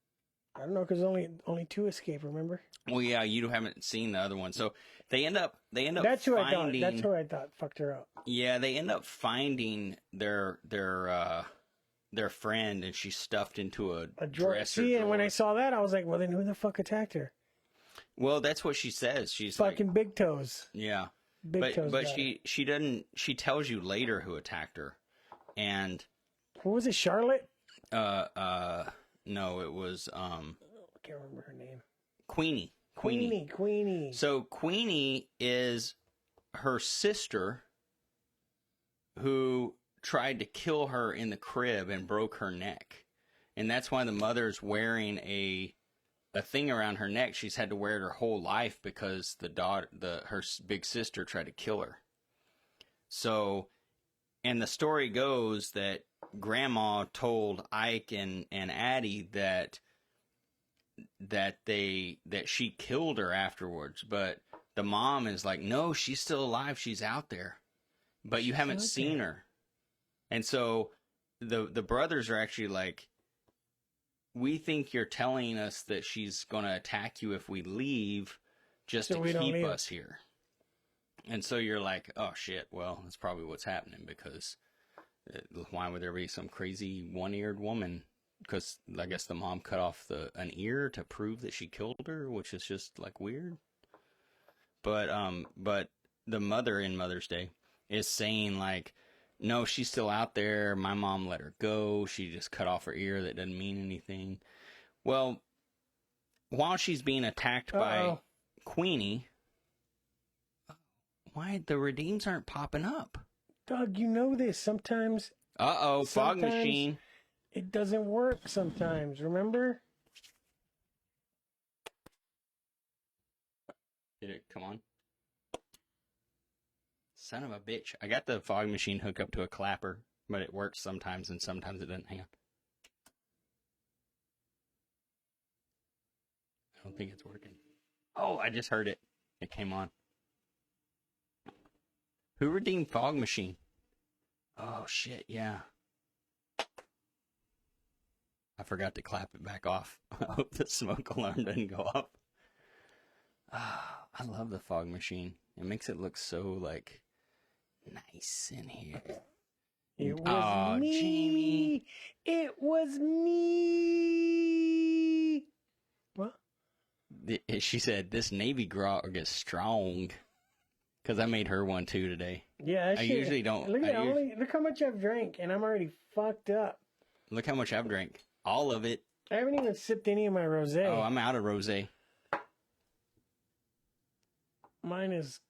I don't know, because only two escape, remember? Well, yeah, you haven't seen the other one. So they end up That's finding... That's who I thought fucked her up. Yeah, they end up finding their friend, and she's stuffed into a dresser drawer. And when I saw that, I was like, well, then who the fuck attacked her? Well, that's what she says. She's fucking Big Toes. Yeah. Toes. But she doesn't. She tells you later who attacked her, and what was it? Charlotte? No, it was I can't remember her name. Queenie. So Queenie is her sister who tried to kill her in the crib and broke her neck. And that's why the mother's wearing a thing around her neck. She's had to wear it her whole life because her big sister tried to kill her. So, and the story goes that Grandma told Ike and Addie that she killed her afterwards, but the mom is like, no, she's still alive, she's out there, but you haven't seen her. And so the brothers are actually like, we think you're telling us that she's going to attack you if we leave, just to keep us here. And so you're like, oh shit, well, that's probably what's happening, because why would there be some crazy one-eared woman? Because I guess the mom cut off an ear to prove that she killed her, which is just like weird. But the mother in Mother's Day is saying like, no, she's still out there. My mom let her go. She just cut off her ear. That doesn't mean anything. Well, while she's being attacked by Queenie, why the redeems aren't popping up? Doug, you know this. Sometimes. Fog machine. It doesn't work sometimes, remember? Did it come on? Son of a bitch. I got the fog machine hooked up to a clapper, but it works sometimes and sometimes it doesn't. Hang on. I don't think it's working. Oh, I just heard it. It came on. Who redeemed fog machine? Oh, shit, yeah. I forgot to clap it back off. I hope the smoke alarm doesn't go off. I love the fog machine. It makes it look so, like, nice in here. It was me. Jamie. It was me. What? She said, this Navy grog is strong. Because I made her one too today. Yeah, I usually don't. Look how much I've drank, and I'm already fucked up. Look how much I've drank. All of it. I haven't even sipped any of my rosé. Oh, I'm out of rosé. Mine is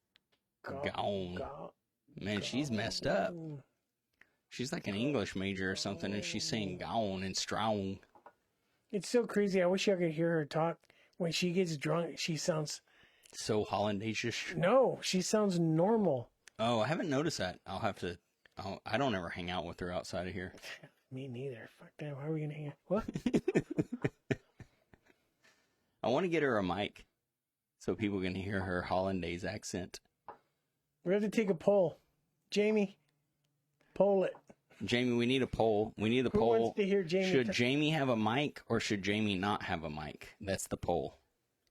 gone. Man, she's messed up. She's like an English major or something, and she's saying gone and strong. It's so crazy. I wish I could hear her talk. When she gets drunk, she sounds... So Hollandaise-ish? No, she sounds normal. Oh, I haven't noticed that. I'll have to... I don't ever hang out with her outside of here. Me neither. Fuck that. Why are we going to hang out? What? I want to get her a mic so people can hear her Hollandaise accent. We have to take a poll. Jamie, poll it. Jamie, we need a poll. We need a poll. Who wants to hear Jamie? Should Jamie have a mic or should Jamie not have a mic? That's the poll.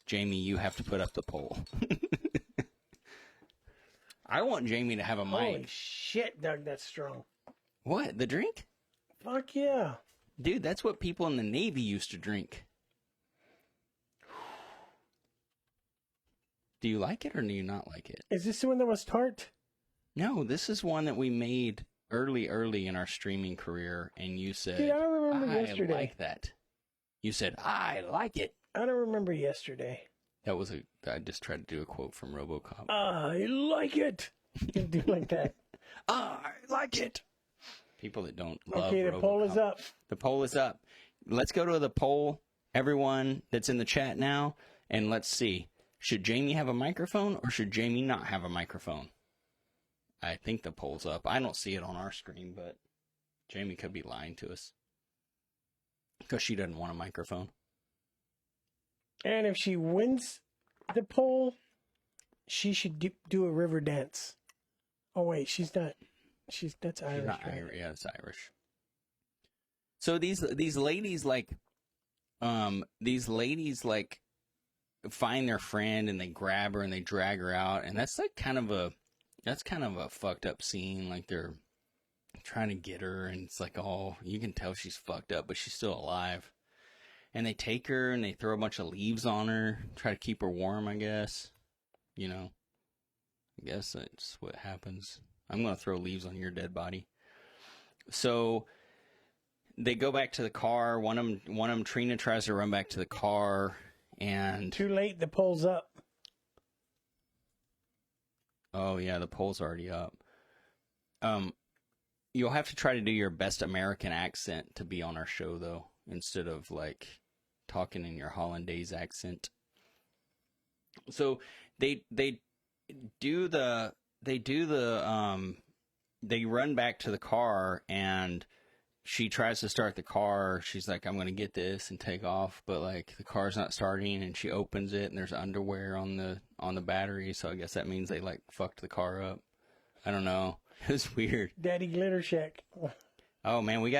Jamie, you have to put up the poll. I want Jamie to have a mic. Holy shit, Doug, that's strong. What, the drink? Fuck yeah. Dude, that's what people in the Navy used to drink. Do you like it or do you not like it? Is this the one that was tart? No, this is one that we made early in our streaming career, and you said, dude, I don't remember yesterday. I like that. You said, I like it. I don't remember yesterday. I just tried to do a quote from RoboCop. I like it. You do like that. I like it. People that don't love Okay, the RoboCop. poll is up. The poll is up. Let's go to the poll, everyone that's in the chat now, and let's see. Should Jamie have a microphone or should Jamie not have a microphone? I think the poll's up. I don't see it on our screen, but Jamie could be lying to us. Because she doesn't want a microphone. And if she wins the poll, she should do a river dance. Oh, wait, she's not. That's Irish. She's not right? Irish. Yeah, it's Irish. So these ladies find their friend and they grab her and they drag her out, and that's kind of a fucked up scene. Like they're trying to get her, and it's like, oh, you can tell she's fucked up, but she's still alive. And they take her and they throw a bunch of leaves on her, try to keep her warm, I guess. You know, I guess that's what happens. I'm gonna throw leaves on your dead body. So they go back to the car. One of them, Trina, tries to run back to the car, and too late. The poll's up. Oh yeah, the poll's already up. You'll have to try to do your best American accent to be on our show, though, instead of like talking in your Hollandaise accent. So they run back to the car, and she tries to start the car. She's like, I'm going to get this and take off. But like the car's not starting, and she opens it and there's underwear on the battery. So I guess that means they like fucked the car up. I don't know. It was weird. Daddy Glitter Shack. Oh man, we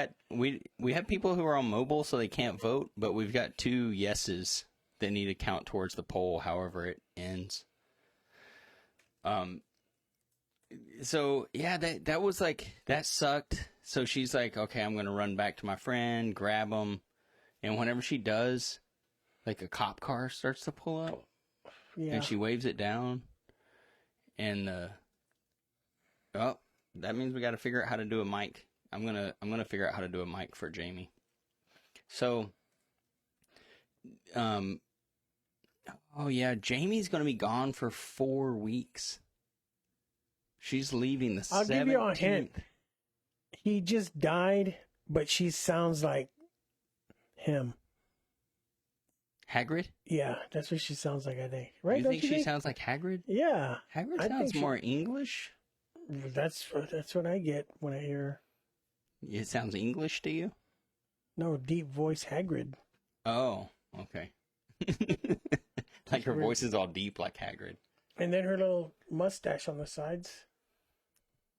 have people who are on mobile so they can't vote, but we've got 2 yeses that need to count towards the poll however it ends. So yeah, that was like, that sucked. So she's like, okay, I'm gonna run back to my friend, grab him, and whenever she does, like a cop car starts to pull up, and she waves it down, and that means we got to figure out how to do a mic. I'm gonna figure out how to do a mic for Jamie. So, oh yeah, Jamie's gonna be gone for 4 weeks. She's leaving the 17th. I'll give you a hint. He just died, but she sounds like him. Hagrid? Yeah, that's what she sounds like, I think. Right? You think she sounds like Hagrid? Yeah. Hagrid sounds more English? That's what I get when I hear her. It sounds English to you? No, deep voice Hagrid. Oh, okay. Like her voice is all deep like Hagrid. And then her little mustache on the sides.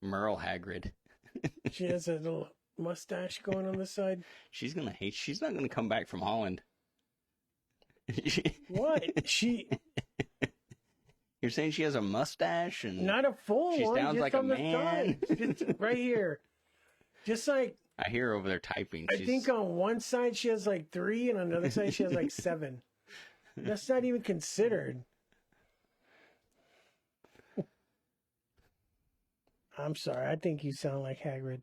Merle Hagrid. She has a little mustache going on the side. She's not gonna come back from Holland. What? You're saying she has a mustache and not a full she one. sounds Just like a on the man. side. Just right here. Just like I hear her over there typing. I think on one side she has like 3, and on the other side she has like 7. That's not even considered. I'm sorry. I think you sound like Hagrid.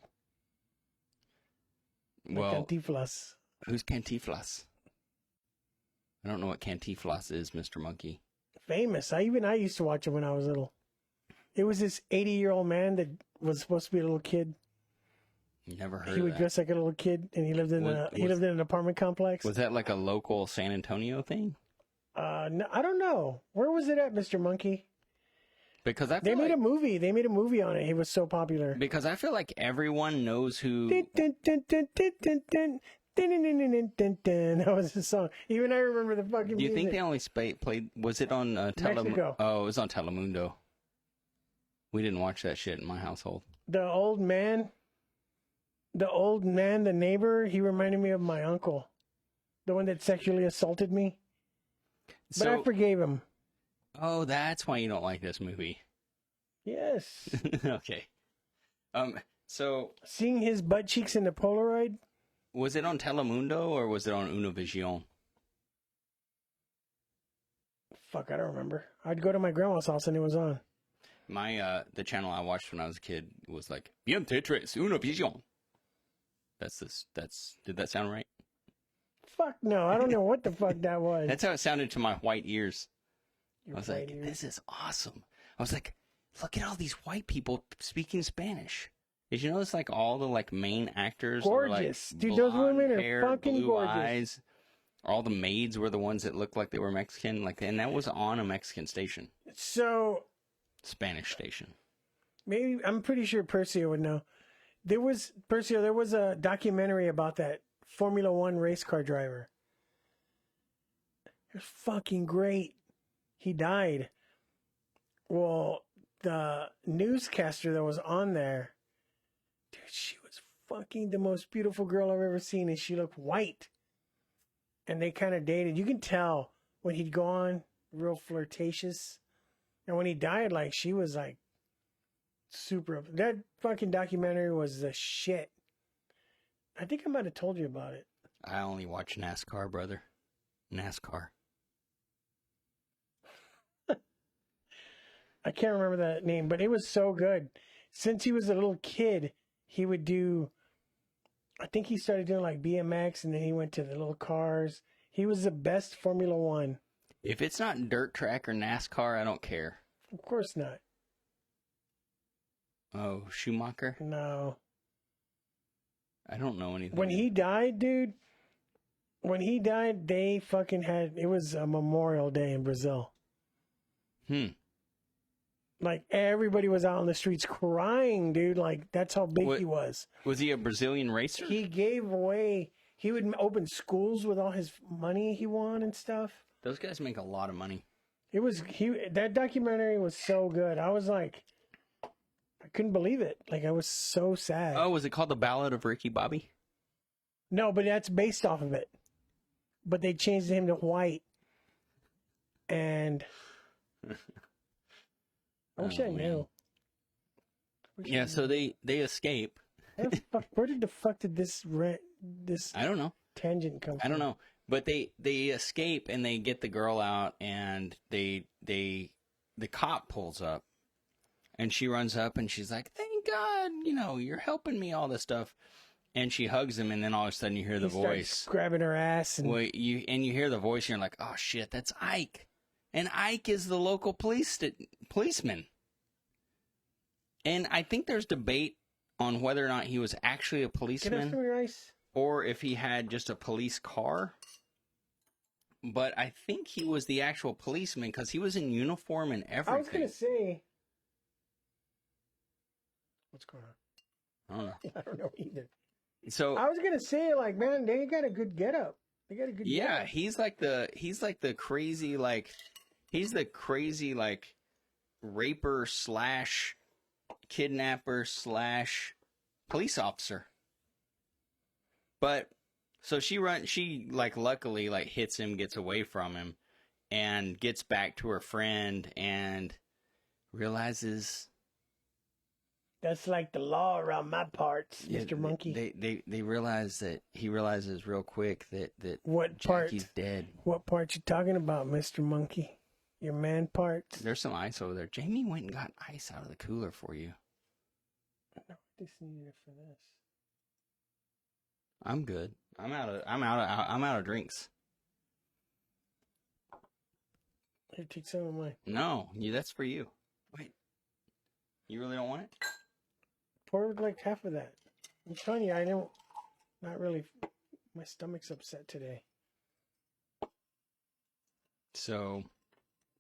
Well, like Cantinflas. Who's Cantinflas? I don't know what Cantinflas is, Mr. Monkey. Famous. I used to watch it when I was little. It was this 80-year-old man that was supposed to be a little kid. Never heard. He would dress like a little kid, and he lived in an apartment complex. Was that like a local San Antonio thing? No, I don't know. Where was it at, Mr. Monkey? Because I feel they made a movie. They made a movie on it. It was so popular. Because I feel like everyone knows who. That was his song. Even I remember the fucking. Do you music. think they only played? Was it on Mexico? Oh, it was on Telemundo. We didn't watch that shit in my household. The old man, the neighbor, he reminded me of my uncle, the one that sexually assaulted me. But I forgave him. Oh, that's why you don't like this movie. Yes. Okay. So seeing his butt cheeks in the Polaroid. Was it on Telemundo or was it on Univision? Fuck, I don't remember. I'd go to my grandma's house and it was on. The channel I watched when I was a kid was like Bien Tetris Univision. Did that sound right? Fuck no, I don't know what the fuck that was. That's how it sounded to my white ears. Your I was like, this is awesome. I was like, look at all these white people speaking Spanish. Did you notice like all the like main actors gorgeous, were, like, dude? Those women are hair, fucking blue gorgeous. Eyes. All the maids were the ones that looked like they were Mexican, and that was on a Mexican station. So Spanish station. Maybe I'm pretty sure Percio would know. There was a documentary about that Formula One race car driver. It was fucking great. He died. Well, the newscaster that was on there, dude, she was fucking the most beautiful girl I've ever seen, and she looked white. And they kind of dated. You can tell when he'd go on, real flirtatious. And when he died, like, she was like super. That fucking documentary was the shit. I think I might have told you about it. I only watch NASCAR, brother. NASCAR. I can't remember that name, but it was so good. Since he was a little kid, he would do, I think he started doing like BMX, and then he went to the little cars. He was the best Formula One. If it's not dirt track or NASCAR, I don't care. Of course not. Oh, Schumacher? No. I don't know anything. When he died, dude, they fucking had, it was a Memorial Day in Brazil. Like, everybody was out on the streets crying, dude. Like, that's how big he was. Was he a Brazilian racer? He gave away, he would open schools with all his money he won and stuff. Those guys make a lot of money. That documentary was so good. I was like, I couldn't believe it. Like, I was so sad. Oh, was it called The Ballad of Ricky Bobby? No, but that's based off of it. But they changed him to white. And I wish I knew. Yeah, so they escape. Where did the fuck did this I don't know. Tangent come from? I don't know. But they escape and they get the girl out, and the cop pulls up, and she runs up and she's like, "Thank God, you're helping me," all this stuff. And she hugs him, and then all of a sudden you hear the voice grabbing her ass, and you hear the voice, and you're like, "Oh shit, that's Ike." And Ike is the local policeman. And I think there's debate on whether or not he was actually a policeman or if he had just a police car. But I think he was the actual policeman because he was in uniform and everything. I was going to say... What's going on? I don't know. I don't know either. So I was going to say, like, man, they got a good getup. They got a good getup. He's like the crazy, like... He's the crazy, like, raper / kidnapper / police officer. But, so she, like, luckily, like, hits him, gets away from him, and gets back to her friend and realizes that's like the law around my parts, Mr. Monkey. They realize that he realizes real quick that what Jackie's part? dead. What part you talking about, Mr. Monkey? Your man parts? There's some ice over there. Jamie went and got ice out of the cooler for you. No, I just needed it for this. I'm good. I'm out of drinks. Here, take some of mine. No, that's for you. Wait, you really don't want it? Pour like half of that. I'm telling you, I don't. Not really. My stomach's upset today. So.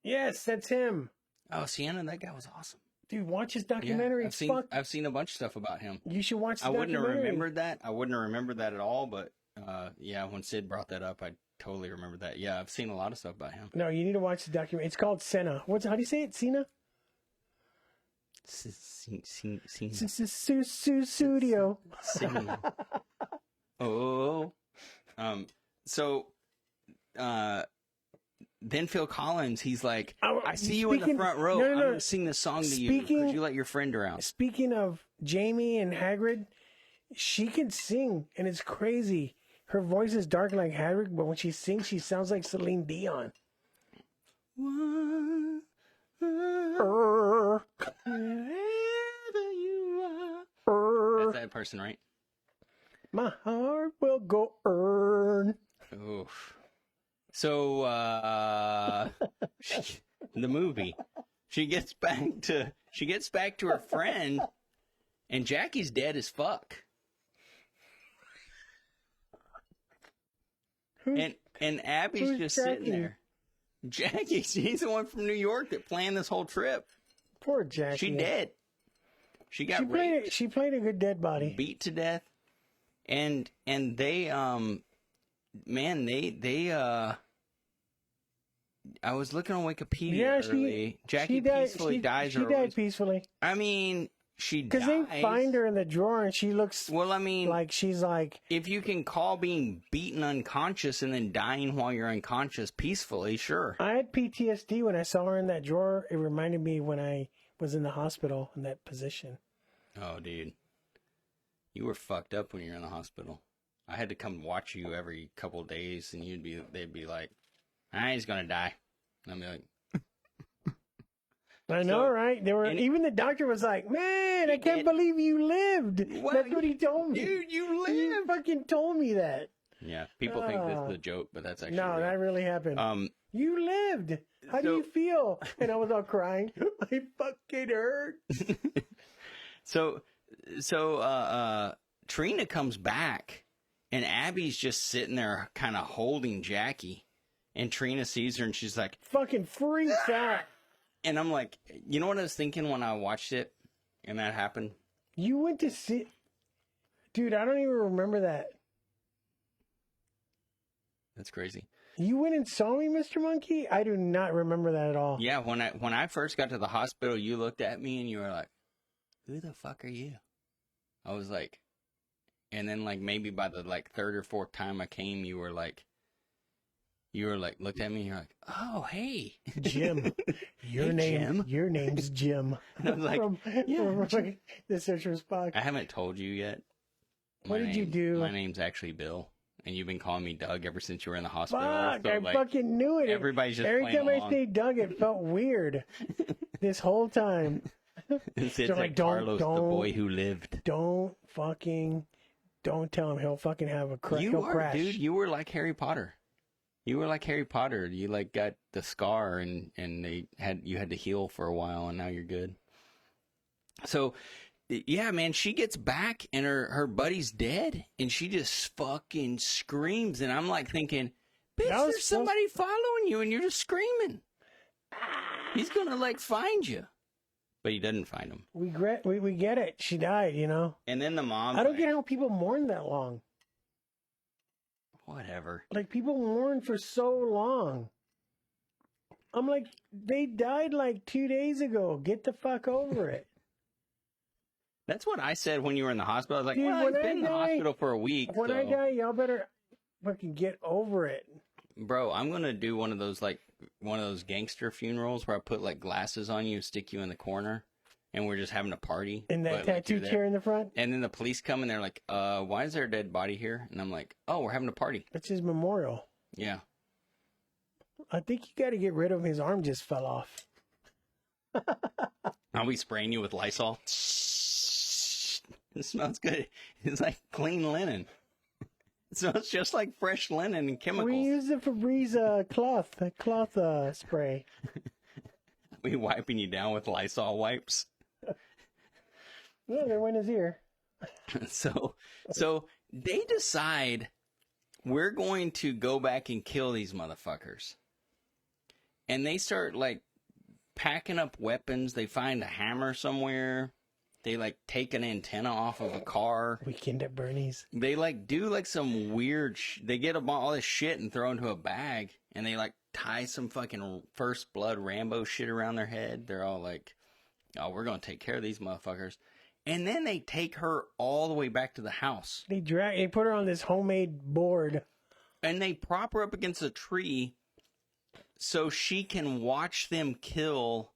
Yes, that's him. Oh, Sienna, that guy was awesome. Dude, watch his documentary. Yeah, I've seen a bunch of stuff about him. You should watch the documentary. documentary. I wouldn't have remembered that at all, but yeah, when Sid brought that up, I totally remembered that. Yeah, I've seen a lot of stuff about him. No, you need to watch the documentary. It's called Senna. How do you say it? Sina? Studio. Oh. So, then Phil Collins, he's like, I see you in the front row. I'm going to sing this song to you because you let your friend around. Speaking of Jamie and Hagrid, she can sing, and it's crazy. Her voice is dark like Hagrid, but when she sings, she sounds like Celine Dion. Wherever you are. That's that person, right? My heart will go earn. Oof. So, the movie, she gets back to her friend, and Jackie's dead as fuck. And Abby's just sitting there. Jackie, she's the one from New York that planned this whole trip. Poor Jackie. She dead. She got raped. She played a good dead body. Beat to death. And they, I was looking on Wikipedia early. Jackie peacefully dies. She died peacefully. I mean, she dies. Because they find her in the drawer and she looks like she's like... If you can call being beaten unconscious and then dying while you're unconscious peacefully, sure. I had PTSD when I saw her in that drawer. It reminded me when I was in the hospital in that position. Oh, dude. You were fucked up when you were in the hospital. I had to come watch you every couple of days, and they'd be like, he's gonna die. And I'd be like, I know, right? Even the doctor was like, man, I can't believe you lived. That's what he told me. Dude, you lived. He fucking told me that. Yeah, people think this is a joke, but that's actually real. That really happened. You lived. How do you feel? And I was all crying. My fucking hurts. So, Trina comes back, and Abby's just sitting there kind of holding Jackie, and Trina sees her, and she's like... fucking freaks out. And I'm like, you know what I was thinking when I watched it, and that happened? You went to see... Dude, I don't even remember that. That's crazy. You went and saw me, Mr. Monkey? I do not remember that at all. Yeah, when I first got to the hospital, you looked at me, and you were like, who the fuck are you? I was like, and then like maybe by the like third or fourth time I came, you were like, looked at me and you're like, oh, hey. Jim. Your name's Jim. And I was like, from the Search for Spock. I haven't told you yet. What did you do? My name's actually Bill. And you've been calling me Doug ever since you were in the hospital. Fuck, so, I fucking knew it. Everybody's just Every time I say Doug, it felt weird. This whole time. It's like Carlos, the boy who lived. Don't tell him he'll fucking have a crash. He'll crash. Dude, you were like Harry Potter. You were like Harry Potter. You like got the scar and you had to heal for a while, and now you're good. So, yeah, man, she gets back and her buddy's dead, and she just fucking screams, and I'm like thinking, bitch, there's somebody following you, and you're just screaming. He's gonna like find you. But he doesn't find him. We get it. She died, you know. And then the mom. I don't get how people mourn that long. Whatever. Like, people mourn for so long. I'm like, they died like 2 days ago. Get the fuck over it. That's what I said when you were in the hospital. I was like, dude, well, I've been in the hospital for a week. When I die, y'all better fucking get over it. Bro, I'm gonna do one of those gangster funerals where I put like glasses on you, stick you in the corner, and we're just having a party. And that tattoo chair in the front. And then the police come and they're like, why is there a dead body here? And I'm like, oh, we're having a party. It's his memorial. Yeah. I think you got to get rid of him. His arm just fell off. I'll be spraying you with Lysol. It smells good. It's like clean linen. It smells just like fresh linen and chemicals. We use the Febreze cloth spray. We wiping you down with Lysol wipes. Yeah, they went his ear. So they decide we're going to go back and kill these motherfuckers. And they start like packing up weapons. They find a hammer somewhere. They like take an antenna off of a car. Weekend at Bernie's. They like do like some weird. They get all this shit and throw into a bag, and they like tie some fucking First Blood Rambo shit around their head. They're all like, "Oh, we're gonna take care of these motherfuckers." And then they take her all the way back to the house. They put her on this homemade board, and they prop her up against a tree so she can watch them kill.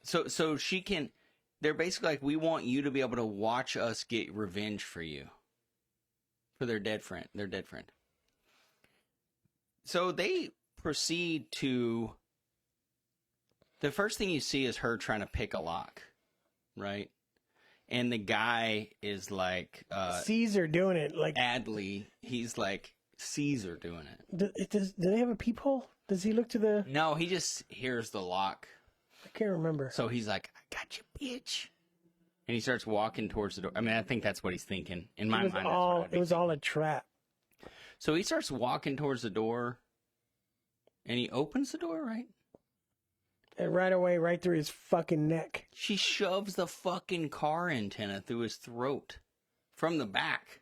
So she can. They're basically like, we want you to be able to watch us get revenge for you. For their dead friend. So they proceed to... The first thing you see is her trying to pick a lock. Right? And the guy is like... Caesar doing it. Like Adley. He's like Caesar doing it. Do they have a peephole? Does he look to the... No, he just hears the lock. I can't remember. So he's like, I got you, bitch. And he starts walking towards the door. I mean, I think that's what he's thinking. In my mind, it was all a trap. So he starts walking towards the door. And he opens the door, right? And right away, right through his fucking neck. She shoves the fucking car antenna through his throat. From the back.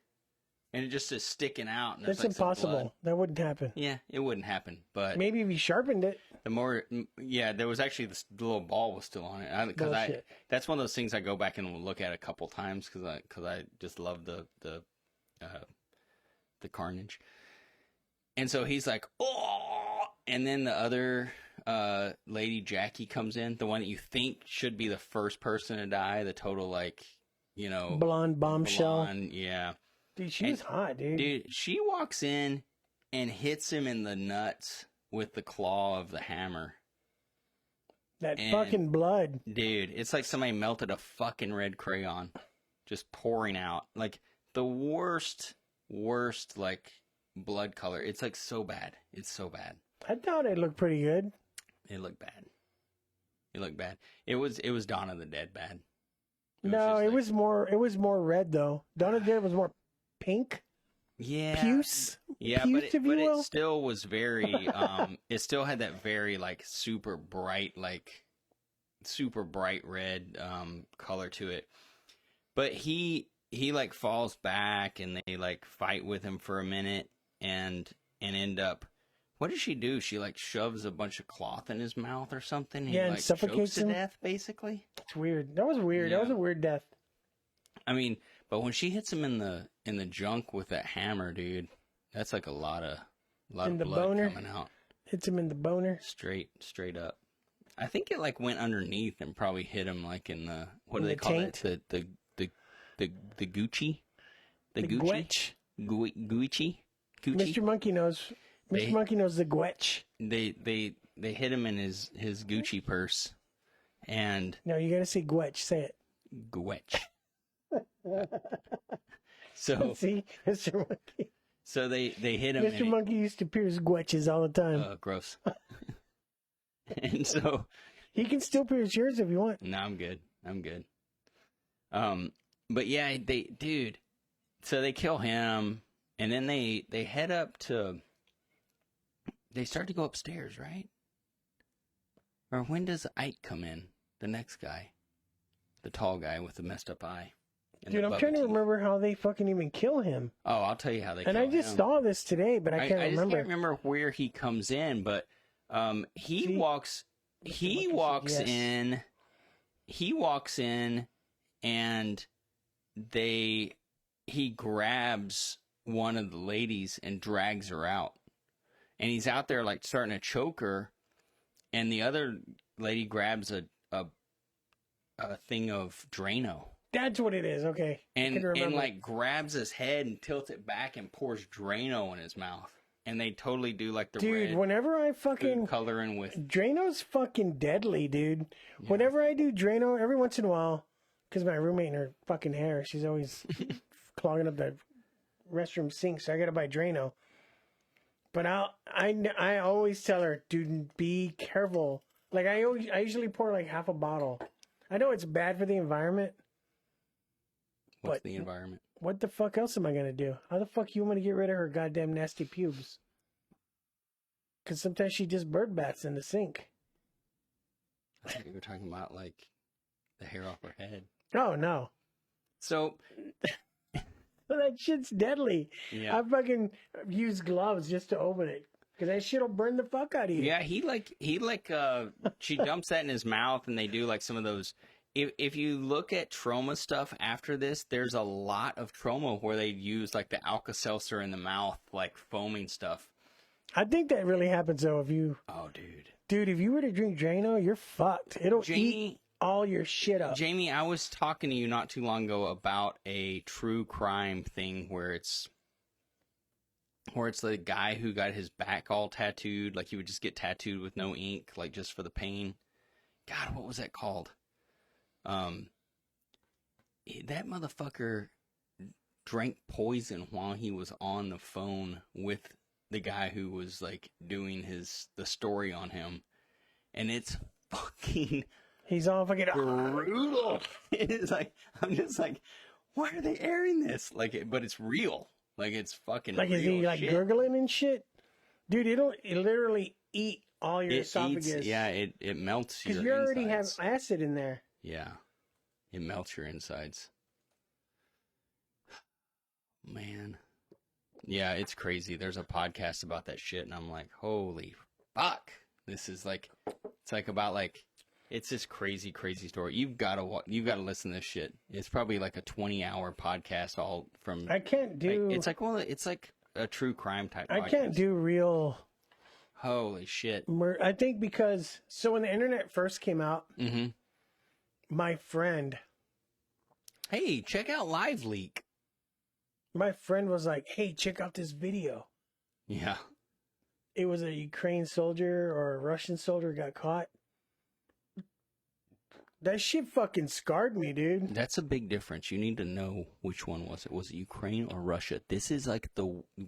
And it just is sticking out. And That's like impossible. That wouldn't happen. Yeah, it wouldn't happen. But maybe if he sharpened it. There was actually the little ball was still on it. Because that's one of those things I go back and look at a couple times because I just love the carnage. And so he's like, oh, and then the other lady Jackie comes in, the one that you think should be the first person to die, the total blonde bombshell. Yeah. Dude, she was hot, dude. Dude, she walks in and hits him in the nuts with the claw of the hammer. That fucking blood. Dude, it's like somebody melted a fucking red crayon. Just pouring out. Like, the worst, like, blood color. It's, like, so bad. It's so bad. I thought it looked pretty good. It looked bad. It was Dawn of the Dead bad. It was more red, though. Dawn of the Dead was more pink. Yeah. Puce. Yeah, Puce, but it still was very, it still had that very, like, super bright red, color to it. But he like, falls back, and they, like, fight with him for a minute, and end up, what does she do? She, like, shoves a bunch of cloth in his mouth or something? Yeah, and suffocates him to death, basically? It's weird. That was weird. Yeah. That was a weird death. I mean, but when she hits him in the junk with that hammer, dude, that's like a lot of blood coming out. Hits him in the boner. Straight up. I think it like went underneath and probably hit him like in the what do they call taint? it? The Gucci? The Gucci? Gucci? Mr. Monkey knows. Mr. Monkey knows the gwetch. They hit him in his Gucci purse, and no, you gotta say gwetch. Say it. Gwetch. So see, Mr. Monkey. So they hit him. Mr. Monkey used to pierce gwetches all the time. Gross. And so he can still pierce yours if you want. No, I'm good. But yeah, dude. So they kill him, and then they head up to. They start to go upstairs, right? Or when does Ike come in? The next guy, the tall guy with the messed up eye. Dude, I'm trying to remember how they fucking even kill him. Oh, I'll tell you how they kill him. And I just saw this today, but I can't remember. I just can't remember where he comes in, but he walks in, and he grabs one of the ladies and drags her out. and he's out there like starting to choke her, and the other lady grabs a thing of Drano. That's what it is. Okay, and like grabs his head and tilts it back and pours Drano in his mouth. And they totally do like the dude. red Whenever I fucking coloring with Drano's fucking deadly, dude. Yeah. Whenever I do Drano, every once in a while, because my roommate and her fucking hair, she's always clogging up the restroom sink, so I gotta buy Drano. But I always tell her, dude, be careful. Like I usually pour like half a bottle. I know it's bad for the environment. What's the environment? What the fuck else am I gonna do? How the fuck you want to get rid of her goddamn nasty pubes? Because sometimes she just bird bats in the sink. I think you were talking about like the hair off her head. Oh no. So that shit's deadly. Yeah. I fucking use gloves just to open it because that shit'll burn the fuck out of you. Yeah, she dumps that in his mouth, and they do like some of those. If you look at trauma stuff after this, there's a lot of trauma where they use like the Alka-Seltzer in the mouth, like foaming stuff. I think that really happens though. Oh, dude. Dude, if you were to drink Drano, you're fucked. It'll eat all your shit up. Jamie, I was talking to you not too long ago about a true crime thing where it's the guy who got his back all tattooed, like he would just get tattooed with no ink, like just for the pain. God, what was that called? That motherfucker drank poison while he was on the phone with the guy who was like doing the story on him, and it's fucking. He's all fucking brutal. It's like I'm just like, why are they airing this? Like, but it's real. Like it's fucking. Like real is he like shit. gurgling and shit? Dude, it literally eat all your esophagus. It melts your. Because you already insides. have acid in there. Yeah, it melts your insides. Man. Yeah, it's crazy. There's a podcast about that shit, and I'm like, holy fuck. This is like, it's like about like, it's this crazy, crazy story. You've got to listen to this shit. It's probably like a 20-hour podcast all from. I can't do. It's like a true crime type. I can't do real. Holy shit. I think because, so when the internet first came out, mm-hmm. my friend. Hey, check out Live Leak. My friend was like, hey, check out this video. Yeah. It was a Ukraine soldier or a Russian soldier got caught. That shit fucking scarred me, dude. That's a big difference. You need to know which one was it. Was it Ukraine or Russia? This is like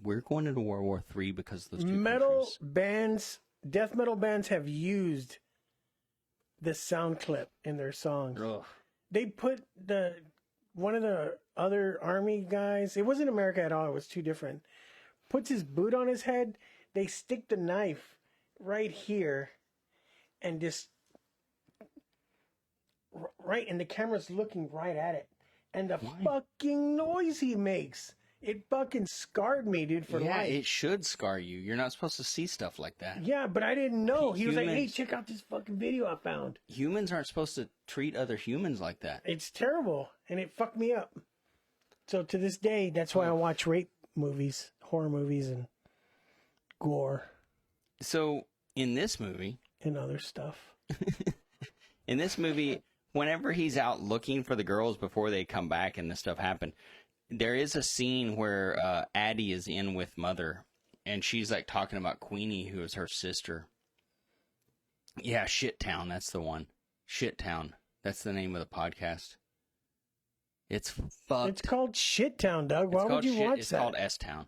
we're going into World War III because of those two countries. Bands, death metal bands have used the sound clip in their songs. Ugh. They put one of the other army guys, it wasn't America at all, it was too different, puts his boot on his head, they stick the knife right here and just right, and the camera's looking right at it, and the fucking noise he makes, it fucking scarred me, dude, for life. Yeah, it should scar you. You're not supposed to see stuff like that. Yeah, but I didn't know. He was like, hey, check out this fucking video I found. Humans aren't supposed to treat other humans like that. It's terrible, and it fucked me up. So to this day, that's why I watch rape movies, horror movies, and gore. So in this movie... and other stuff. In this movie, whenever he's out looking for the girls before they come back and this stuff happen, there is a scene where Addie is in with Mother, and she's like talking about Queenie, who is her sister. Yeah, Shit Town, that's the one. Shit Town. That's the name of the podcast. It's fucked. It's called Shit Town, Doug. Why would you watch that? It's called S-Town.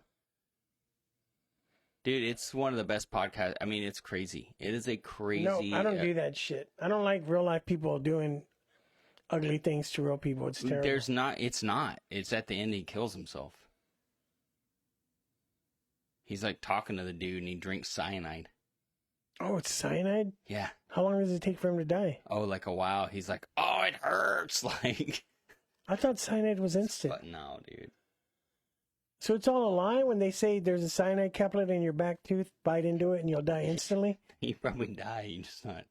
Dude, it's one of the best podcasts. I mean, it's crazy. It is a crazy... No, I don't do that shit. I don't like real life people doing ugly things to real people. It's terrible. It's not. It's at the end he kills himself. He's like talking to the dude and he drinks cyanide. Oh, it's cyanide? Yeah. How long does it take for him to die? Oh, like a while. He's like, oh, it hurts. Like... I thought cyanide was instant. But no, dude. So it's all a lie when they say there's a cyanide caplet in your back tooth, bite into it, and you'll die instantly? You probably die. You're just not.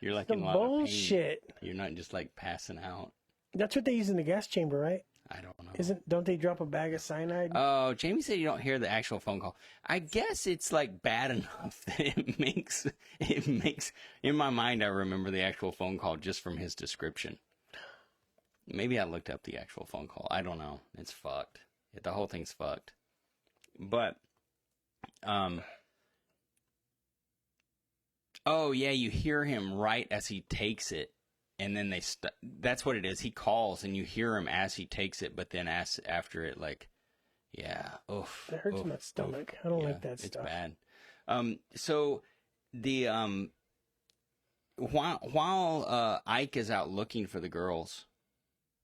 You're like in a lot of pain. Bullshit. You're not just like passing out. That's what they use in the gas chamber, right? I don't know. Don't they drop a bag of cyanide? Oh, Jamie said you don't hear the actual phone call. I guess it's like bad enough that it makes, in my mind, I remember the actual phone call just from his description. Maybe I looked up the actual phone call. I don't know. It's fucked. The whole thing's fucked. But, oh yeah, you hear him right as he takes it. And then that's what it is. He calls and you hear him as he takes it, but then after it, like, yeah, oof. It hurts my stomach. I don't like that stuff. It's bad. So the, while Ike is out looking for the girls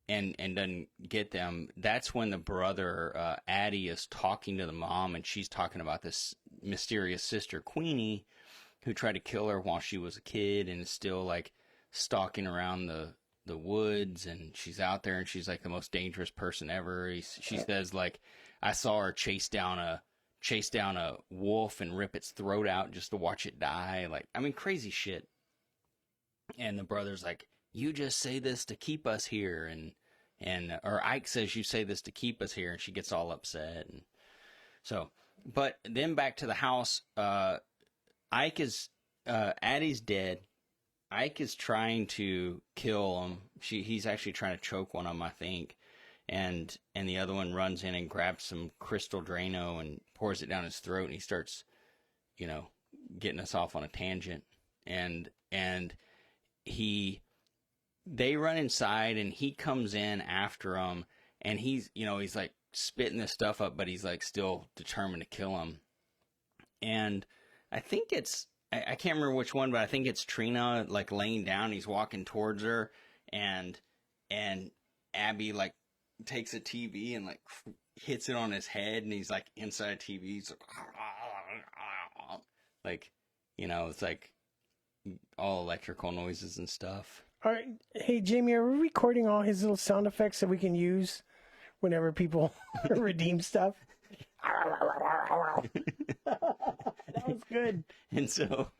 and doesn't get them, that's when the brother, Addie, is talking to the mom, and she's talking about this mysterious sister, Queenie, who tried to kill her while she was a kid and is still, like, stalking around the woods, and she's out there, and she's like the most dangerous person ever. She says, like, I saw her chase down a wolf and rip its throat out just to watch it die. Like, I mean, crazy shit. And the brother's like, you just say this to keep us here, or Ike says you say this to keep us here, and she gets all upset. And so, but then back to the house, Addie's dead. Ike is trying to kill him. He's actually trying to choke one of them, I think. And the other one runs in and grabs some crystal Drano and pours it down his throat, and he starts, getting us off on a tangent. And they run inside, and he comes in after them, and he's like spitting this stuff up, but he's like still determined to kill him. And I think I can't remember which one, but I think it's Trina, like, laying down. He's walking towards her, and Abby, like, takes a TV and, like, hits it on his head, and he's, like, inside a TV. He's like, it's like all electrical noises and stuff. All right. Hey, Jamie, are we recording all his little sound effects that we can use whenever people redeem stuff? That was good. And so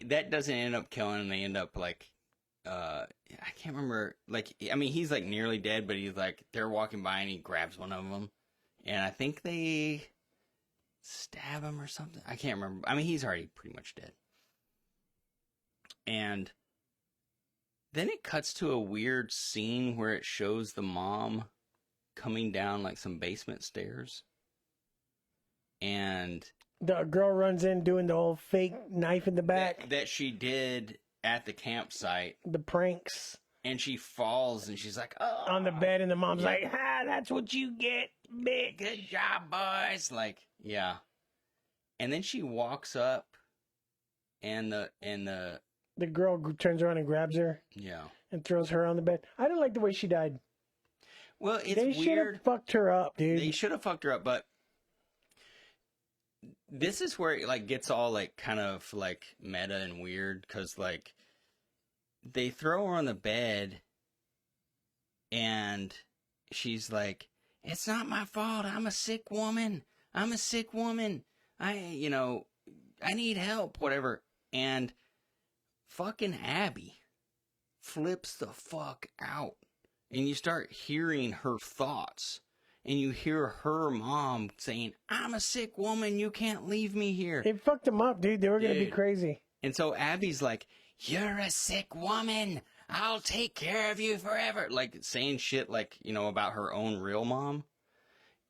that doesn't end up killing him. They end up, like, I can't remember, like, I mean, he's like nearly dead, but he's like, they're walking by and he grabs one of them, and I think they stab him or something. I can't remember. I mean, he's already pretty much dead. And then it cuts to a weird scene where it shows the mom coming down, like, some basement stairs. And the girl runs in doing the whole fake knife in the back. That she did at the campsite. The pranks. And she falls, and she's like, oh. On the bed, and the mom's like, that's what you get, bitch. Good job, boys. Like, yeah. And then she walks up, and the girl turns around and grabs her. Yeah. And throws her on the bed. I didn't like the way she died. Well, it's weird. They should have fucked her up, dude. They should have fucked her up, but this is where it, like, gets all, like, kind of, like, meta and weird, because, like, they throw her on the bed, and she's like, it's not my fault. I'm a sick woman. I need help, whatever. And fucking Abby flips the fuck out. And you start hearing her thoughts. And you hear her mom saying, I'm a sick woman. You can't leave me here. It fucked them up, dude. They were going to be crazy. And so Abby's like, you're a sick woman. I'll take care of you forever. Like, saying shit like, about her own real mom.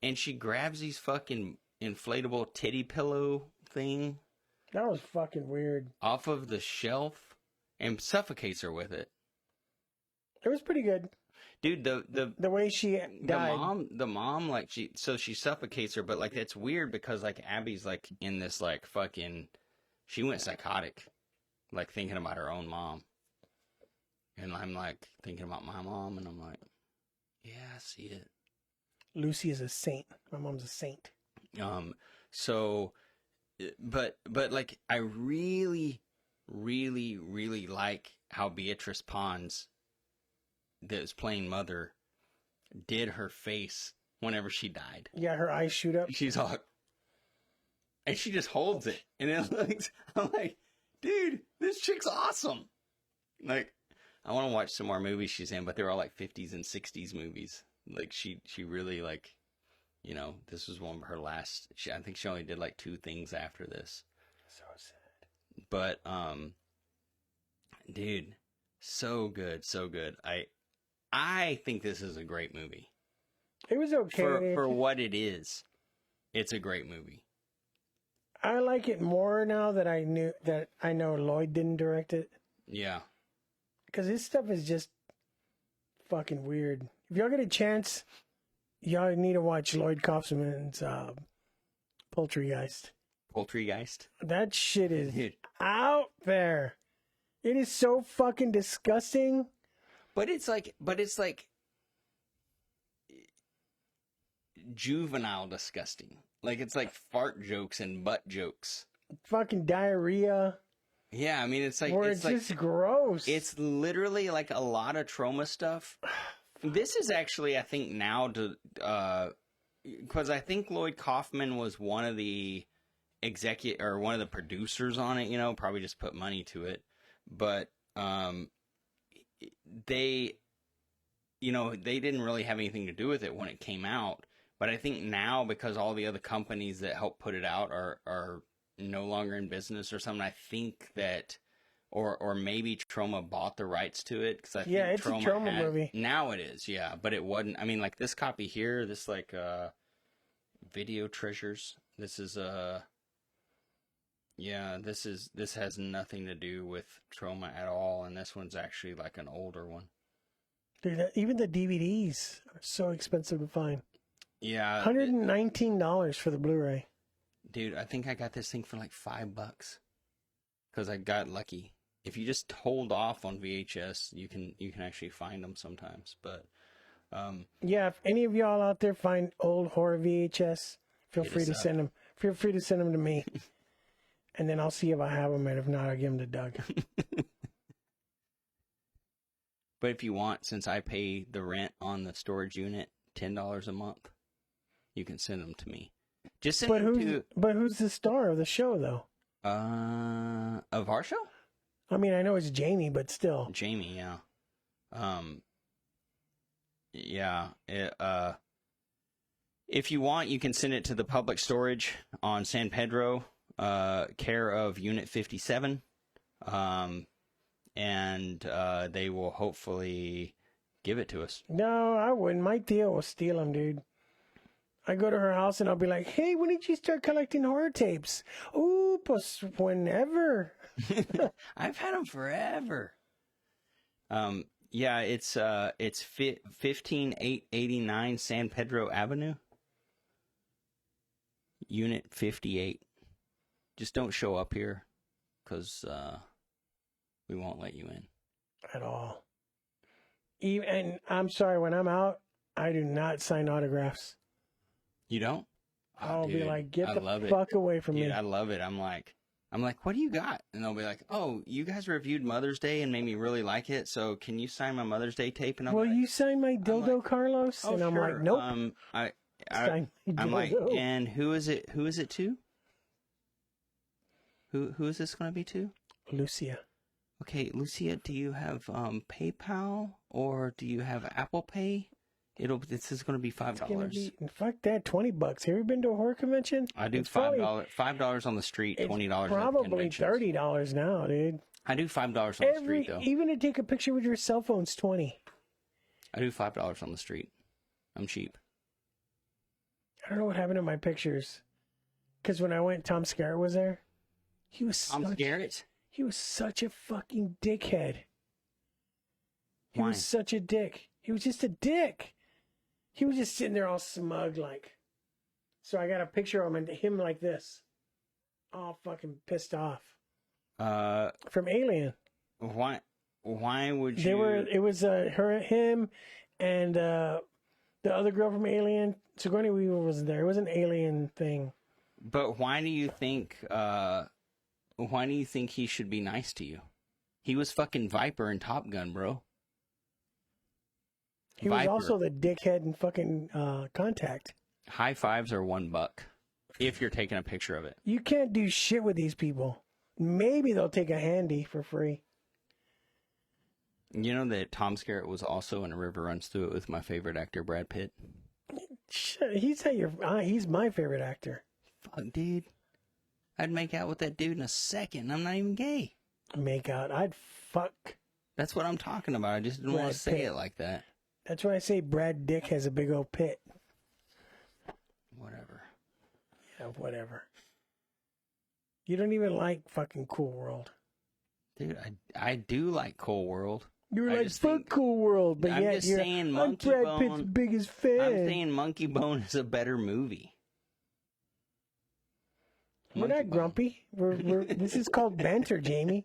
And she grabs these fucking inflatable titty pillow thing. That was fucking weird. Off of the shelf and suffocates her with it. It was pretty good. Dude, the way she died. The mom, like, she suffocates her, but, like, it's weird because, like, Abby's, like, in this, like, fucking, she went psychotic, like, thinking about her own mom. And I'm, like, thinking about my mom, and I'm like, yeah, I see it. Lucy is a saint. My mom's a saint. So, but, like, I really, really, really like how Beatrice Pons, that was playing Mother, did her face whenever she died. Yeah, her eyes shoot up. She's all, and she just holds it, and it looks, I'm like, dude, this chick's awesome. Like, I want to watch some more movies she's in, but they're all like 50s and 60s movies. Like she really like, you know, this was one of her last. I think she only did like 2 things after this. So sad. But dude, so good, so good. I think this is a great movie. It was okay for what it is. It's a great movie. I like it more now that I know Lloyd didn't direct it. Yeah. Because his stuff is just fucking weird. If y'all get a chance, y'all need to watch Lloyd Kaufman's Poultrygeist. Poultrygeist? That shit is Dude. out there. It is so fucking disgusting. But it's like juvenile disgusting. Like it's like fart jokes and butt jokes. Fucking diarrhea. Yeah, I mean it's like it's like, just gross. It's literally like a lot of trauma stuff. This is actually, I think, now to because I think Lloyd Kaufman was one of the one of the producers on it. You know, probably just put money to it, but they, you know, they didn't really have anything to do with it when it came out. But I think now, because all the other companies that help put it out are no longer in business or something, I think that, or maybe Troma bought the rights to it. Cause I think it's a Troma movie. Now it is, yeah. But it wasn't, I mean, like this copy here, this like Video Treasures, this is yeah, this has nothing to do with Troma at all. And this one's actually like an older one. Dude, even the DVDs are so expensive to find. Yeah. $119 for the Blu-ray. Dude, I think I got this thing for like $5 because I got lucky. If you just hold off on VHS, you can actually find them sometimes. But yeah, if any of y'all out there find old horror VHS, feel free to send them. Feel free to send them to me, and then I'll see if I have them, and if not, I'll give them to Doug. But if you want, since I pay the rent on the storage unit, $10 a month, you can send them to me. Just send them to. But who's the star of the show, though? Of our show? I mean, I know it's Jamie, but still. Jamie, yeah. Yeah. If you want, you can send it to the public storage on San Pedro, care of Unit 57. And they will hopefully give it to us. No, I wouldn't. My Theo will steal them, dude. I go to her house and I'll be like, hey, when did you start collecting horror tapes? Ooh, pues whenever. I've had them forever. Yeah, it's 15889 San Pedro Avenue, Unit 58. Just don't show up here, because we won't let you in. At all. And I'm sorry, when I'm out, I do not sign autographs. You don't? Oh, I'll dude, be like, get the fuck away from me. I love it. I'm like, what do you got? And they'll be like, oh, you guys reviewed Mother's Day and made me really like it. So can you sign my Mother's Day tape? And I'm Will you sign my dildo, like, Carlos? Oh, and I'm sure. like, nope. I'm like, and who is it? Who is it to? Who is this going to be to? Lucia. Okay, Lucia, do you have PayPal or do you have Apple Pay? This is going to be $5. Fuck that, $20. Have you been to a horror convention? I do $5 on the street, $20 at the probably $30 now, dude. I do $5 on the street though. Even to take a picture with your cell phone's $20. I do $5 on the street. I'm cheap. I don't know what happened to my pictures. Because when I went, Tom Skerritt was there. He was Skerritt? He was such a fucking dickhead. He Why? was such a dick. He was just a dick. He was just sitting there all smug like. So I got a picture of him like this. All fucking pissed off. From Alien. Why would you? It was him, and the other girl from Alien. Sigourney Weaver wasn't there. It was an Alien thing. But why do you think? Why do you think he should be nice to you? He was fucking Viper in Top Gun, bro. He was also the dickhead in fucking Contact. High fives are $1 if you're taking a picture of it. You can't do shit with these people. Maybe they'll take a handy for free. You know that Tom Skerritt was also in A River Runs Through It with my favorite actor, Brad Pitt? He's my favorite actor. Fuck, dude. I'd make out with that dude in a second. I'm not even gay. Make out. I'd fuck. That's what I'm talking about. I just didn't want to say it like that. That's why I say Brad Dick has a big old pit. Whatever. Yeah, whatever. You don't even like fucking Cool World. Dude, I do like Cool World. You're like, fuck Cool World, but I'm yet just you're saying I'm Monkey Brad Bone. Pitt's biggest fan. I'm saying Monkey Bone is a better movie. We're not grumpy. This is called banter, Jamie.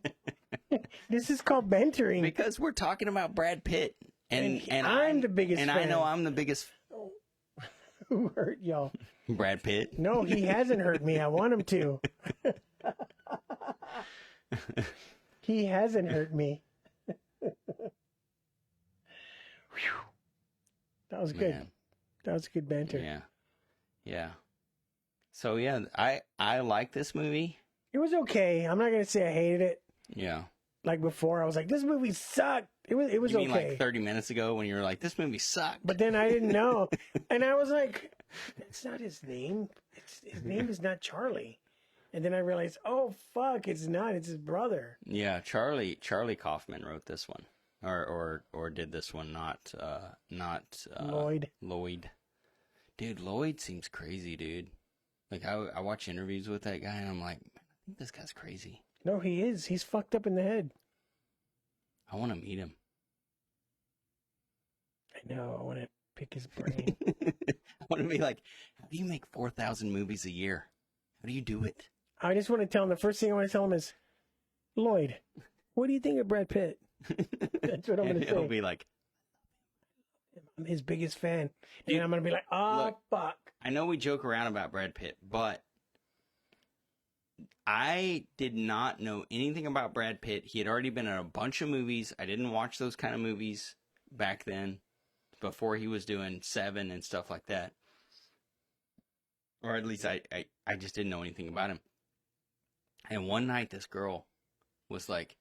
This is called bantering. Because we're talking about Brad Pitt. And I'm the biggest fan. And I know I'm the biggest. Who hurt y'all? Brad Pitt. No, he hasn't hurt me. I want him to. He hasn't hurt me. That was good. Man. That was good banter. Yeah. Yeah. So, yeah, I like this movie. It was okay. I'm not going to say I hated it. Yeah. Like before, I was like, this movie sucked. It was you okay. mean like 30 minutes ago when you were like, this movie sucked? But then I didn't know. And I was like, that's not his name. His name is not Charlie. And then I realized, oh, fuck, it's not. It's his brother. Yeah, Charlie Kaufman wrote this one. Or did this one, not Lloyd. Dude, Lloyd seems crazy, dude. Like, I watch interviews with that guy, and I'm like, man, I think this guy's crazy. No, he is. He's fucked up in the head. I want to meet him. I know. I want to pick his brain. I want to be like, how do you make 4,000 movies a year? How do you do it? I just want to tell him, the first thing I want to tell him is, Lloyd, what do you think of Brad Pitt? That's what I'm going to say. He'll be like, I'm his biggest fan. And I'm going to be like, fuck. I know we joke around about Brad Pitt, but I did not know anything about Brad Pitt. He had already been in a bunch of movies. I didn't watch those kind of movies back then, before he was doing Seven and stuff like that. Or at least I just didn't know anything about him. And one night this girl was like,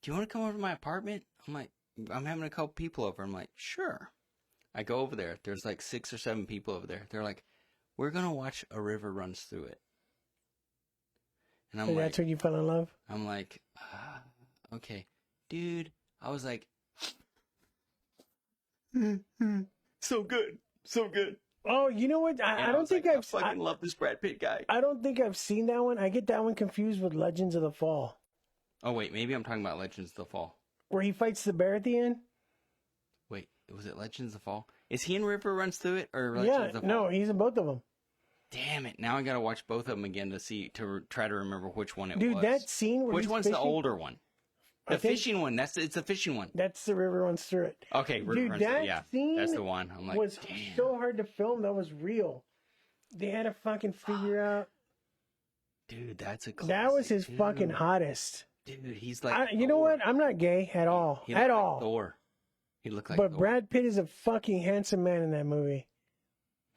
do you want to come over to my apartment? I'm like, I'm having a couple people over. I'm like, sure. I go over there. There's like 6 or 7 people over there. They're like, we're going to watch A River Runs Through It. And I'm like, that's when you fell in love? I'm like, okay. Dude, I was like, so good. So good. Oh, you know what? I don't think I fucking love this Brad Pitt guy. I don't think I've seen that one. I get that one confused with Legends of the Fall. Oh, wait. Maybe I'm talking about Legends of the Fall. Where he fights the bear at the end? Wait. Was it Legends of the Fall? Is he in River Runs Through It or Legends of the Fall? No, he's in both of them. Damn it. Now I got to watch both of them again to try to remember which one it was. Dude, that scene where which one's fishing? The older one? The fishing one. It's the fishing one. That's The River Runs Through It. Okay, River Runs Through It. Yeah, scene that's the one. I'm like, was damn. so hard to film. That was real. They had to fucking figure out. Dude, that's a classic. That was his fucking hottest. Dude, he's like. You know what? I'm not gay at all. He at all. Like Thor. He looked like. But Thor. Brad Pitt is a fucking handsome man in that movie.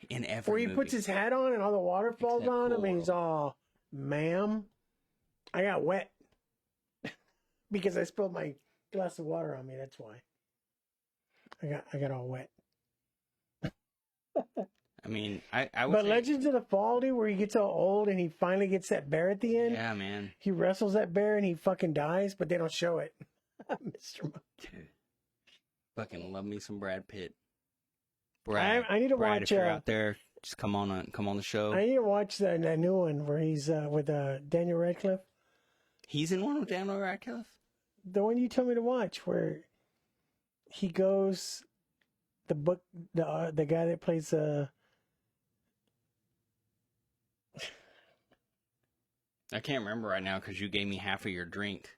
In every Where he movie. puts his hat on and all the water falls Except on him, Cool and he's all, ma'am, I got wet because I spilled my glass of water on me. That's why I got all wet. I mean, I would. But say, Legends of the Fall, dude, where he gets all old and he finally gets that bear at the end. Yeah, man. He wrestles that bear and he fucking dies, but they don't show it. Mr. Dude, fucking love me some Brad Pitt. Brad, I need to Brad, watch. If you're out there, just come on the show. I need to watch that new one where he's with Daniel Radcliffe. He's in one with Daniel Radcliffe. The one you told me to watch, where he goes, the guy that plays I can't remember right now because you gave me half of your drink,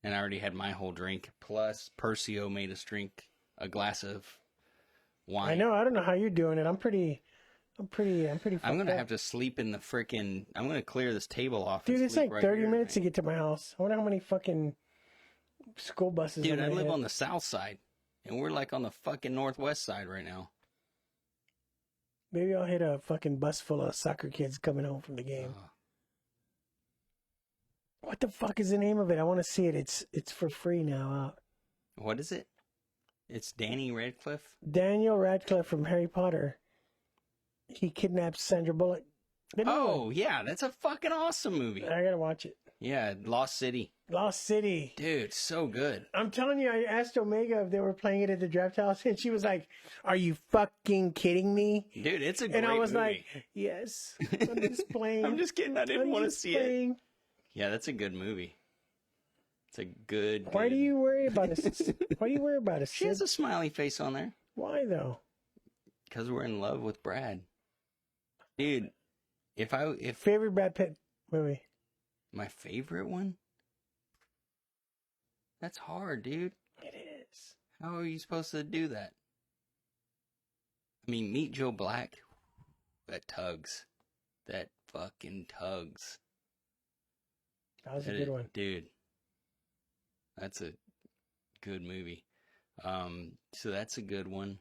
and I already had my whole drink. Plus, Percio made us drink a glass of wine. I know. I don't know how you're doing it. I'm pretty. I'm gonna have to sleep in the freaking. I'm gonna clear this table off. Dude, it's like right 30 here, minutes to get to my house. I wonder how many fucking school buses. Dude, I live on the south side, and we're like on the fucking northwest side right now. Maybe I'll hit a fucking bus full of soccer kids coming home from the game. What the fuck is the name of it? I want to see it. It's for free now. What is it? It's Danny Radcliffe. Daniel Radcliffe from Harry Potter. He kidnaps Sandra Bullock. Oh, yeah, that's a fucking awesome movie. I gotta watch it. Yeah, Lost City. Lost City. Dude, so good. I'm telling you, I asked Omega if they were playing it at the draft house, and she was like, "Are you fucking kidding me?" Dude, it's a great movie. And I was like, "Yes, I'm just playing." I'm just kidding. I didn't want to see playing. it. Yeah, that's a good movie. It's a good. Why do you worry about it? Why do you worry about it? She has a smiley face on there. Why though? Because we're in love with Brad. Dude, if favorite Brad Pitt movie. My favorite one? That's hard, dude. It is. How are you supposed to do that? I mean, Meet Joe Black. That tugs. That fucking tugs. That was a good one. Dude. That's a good movie. So that's a good one.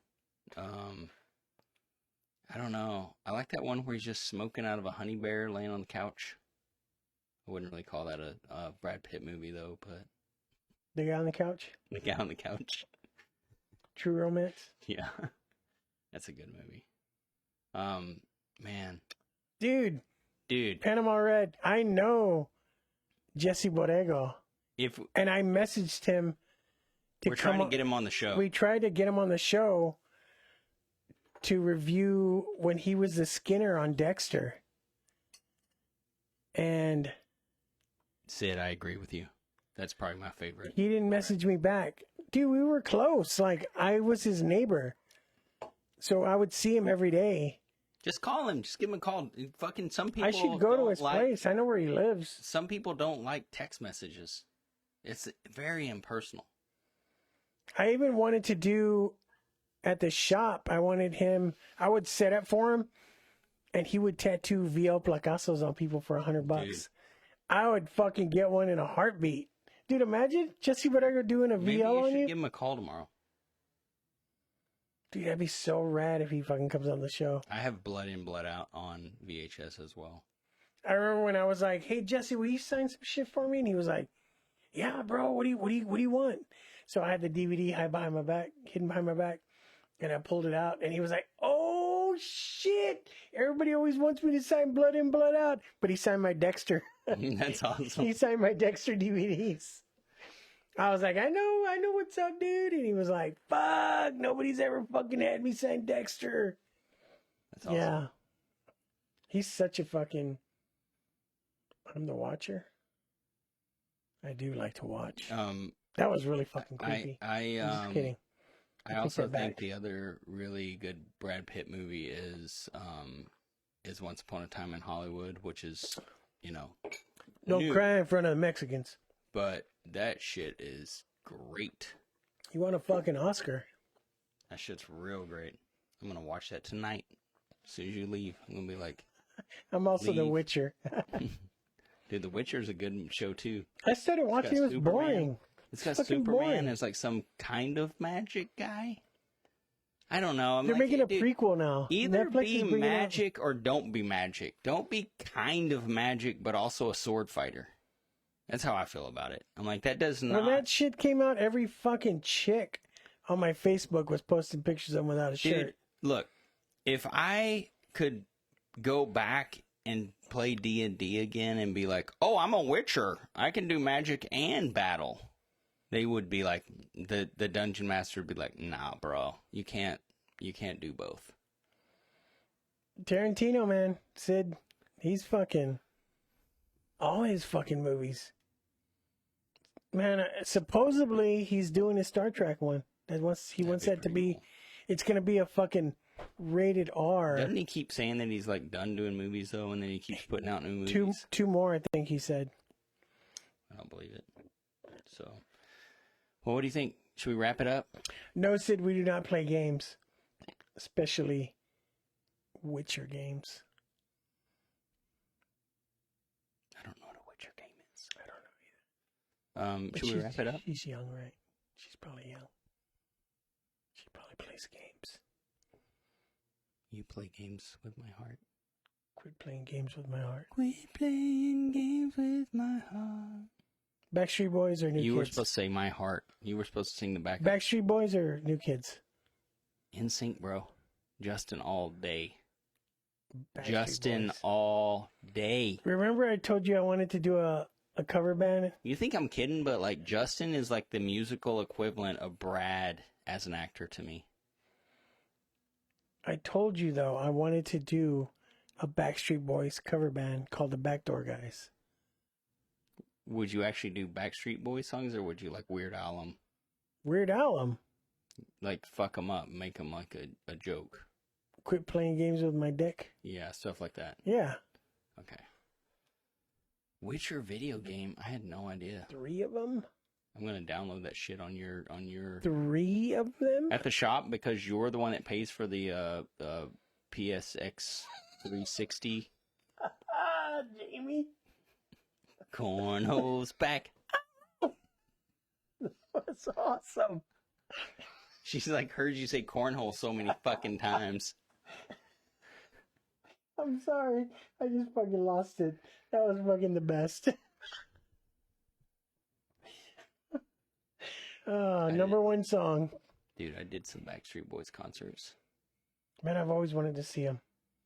I don't know. I like that one where he's just smoking out of a honey bear laying on the couch. I wouldn't really call that a Brad Pitt movie, though, but... The Guy on the Couch? The Guy on the Couch. True Romance? Yeah. That's a good movie. Man. Dude. Panama Red. I know Jesse Borrego. And I messaged him to We're trying to get him on the show. We tried to get him on the show to review when he was the Skinner on Dexter. And... Sid, I agree with you. That's probably my favorite. He didn't message me back. Dude, we were close. Like, I was his neighbor. So I would see him every day. Just call him. Just give him a call. Fucking some people... I should go to his place. I know where he lives. Some people don't like text messages. It's very impersonal. I even wanted to do... At the shop, I would set up for him, and he would tattoo VL Placazos on people for $100. Dude. I would fucking get one in a heartbeat. Dude, imagine Jesse Borrego doing a Maybe VL on you. Maybe you should give him a call tomorrow. Dude, that'd be so rad if he fucking comes on the show. I have Blood In, Blood Out on VHS as well. I remember when I was like, "Hey, Jesse, will you sign some shit for me?" And he was like, "Yeah, bro, what do you want?" So I had the DVD hidden behind my back. And I pulled it out, and he was like, "Oh, shit. Everybody always wants me to sign Blood In, Blood Out." But he signed my Dexter. That's awesome. He signed my Dexter DVDs. I was like, I know what's up, dude. And he was like, "Fuck, nobody's ever fucking had me sign Dexter." That's awesome. Yeah. He's such a fucking... I'm the watcher. I do like to watch. That was really fucking creepy. I'm just kidding. I also think the other really good Brad Pitt movie is Once Upon a Time in Hollywood, which is, Don't new, cry in front of the Mexicans. But that shit is great. He won a fucking Oscar. That shit's real great. I'm going to watch that tonight. As soon as you leave, I'm going to be like... I'm also The Witcher. Dude, The Witcher's a good show, too. I started watching. It was boring. It's got Superman as like some kind of magic guy. I don't know. They're making a prequel now. Either be magic or don't be magic. Don't be kind of magic, but also a sword fighter. That's how I feel about it. I'm like, that does not... When that shit came out, every fucking chick on my Facebook was posting pictures of them without a shirt. Look, if I could go back and play D&D again and be like, "Oh, I'm a Witcher. I can do magic and battle." They would be like, the dungeon master would be like, "Nah, bro, you can't do both." Tarantino, man, Sid, he's fucking all his fucking movies. Man, supposedly he's doing a Star Trek one. He wants that to be, it's gonna be a fucking rated R. Doesn't he keep saying that he's like done doing movies though, and then he keeps putting out new movies? Two more, I think he said. I don't believe it. So. Well, what do you think? Should we wrap it up? No, Sid, we do not play games. Especially Witcher games. I don't know what a Witcher game is. I don't know either. Should we wrap it up? She's young, right? She's probably young. She probably plays games. You play games with my heart. Quit playing games with my heart. Quit playing games with my heart. Backstreet Boys or New Kids? You were supposed to say My Heart. You were supposed to sing the back. Backstreet Boys or New Kids? NSYNC, bro. Justin all day. Backstreet Boys. All day. Remember I told you I wanted to do a cover band? You think I'm kidding, but like Justin is like the musical equivalent of Brad as an actor to me. I told you, though, I wanted to do a Backstreet Boys cover band called the Backdoor Guys. Would you actually do Backstreet Boys songs, or would you like Weird Al 'em? Weird Al 'em. Like fuck them up, make them like a joke. Quit playing games with my dick. Yeah, stuff like that. Yeah. Okay. Witcher video game? I had no idea. 3 of them? I'm gonna download that shit on your 3 of them? at the shop, because you're the one that pays for the PSX 360. Jamie. Cornhole's back. That's awesome. She's like heard you say cornhole so many fucking times. I'm sorry. I just fucking lost it. That was fucking the best. Number 1 song. Dude, I did some Backstreet Boys concerts. Man, I've always wanted to see them.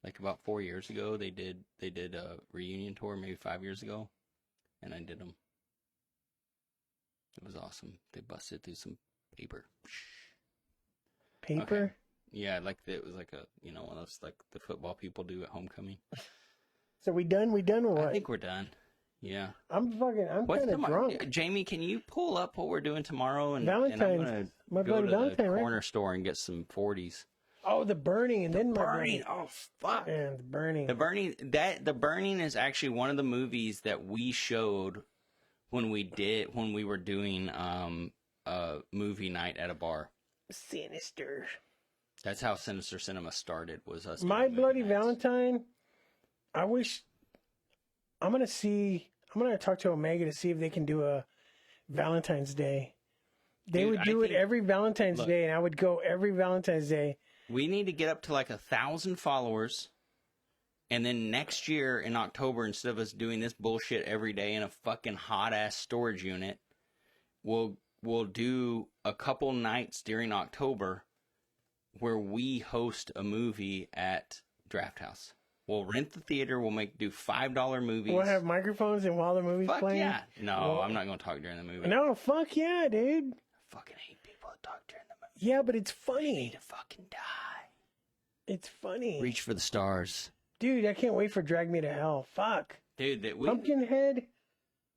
Like about 4 years ago, they did a reunion tour, maybe 5 years ago, and I did them. It was awesome. They busted through some paper. Paper? Okay. Yeah, like it was like a one of those like the football people do at homecoming. So we done or what? I think we're done. Yeah. I'm kind of drunk. Jamie, can you pull up what we're doing tomorrow? And Valentine's. And I'm gonna My go buddy to Valentine, the right? corner store and get some 40s. Oh, the burning, and then Burning. Oh fuck. And the burning. The Burning is actually one of the movies that we showed when we were doing a movie night at a bar. Sinister. That's how Sinister Sinema started. Was us. My Bloody Valentine. I wish. I'm gonna talk to Omega to see if they can do a Valentine's Day. They would do it every Valentine's Day, and I would go every Valentine's Day. We need to get up to like 1,000 followers, and then next year in October, instead of us doing this bullshit every day in a fucking hot ass storage unit, we'll do a couple nights during October where we host a movie at Draft House. We'll rent the theater. We'll do $5 movies. We'll have microphones and while the movie's playing. Yeah. No, I'm not going to talk during the movie. No, fuck yeah, dude. I fucking hate people that talk during the movie. Yeah, but it's funny. They need to fucking die. It's funny. Reach for the stars. Dude, I can't wait for Drag Me to Hell. Fuck. Dude, Pumpkinhead.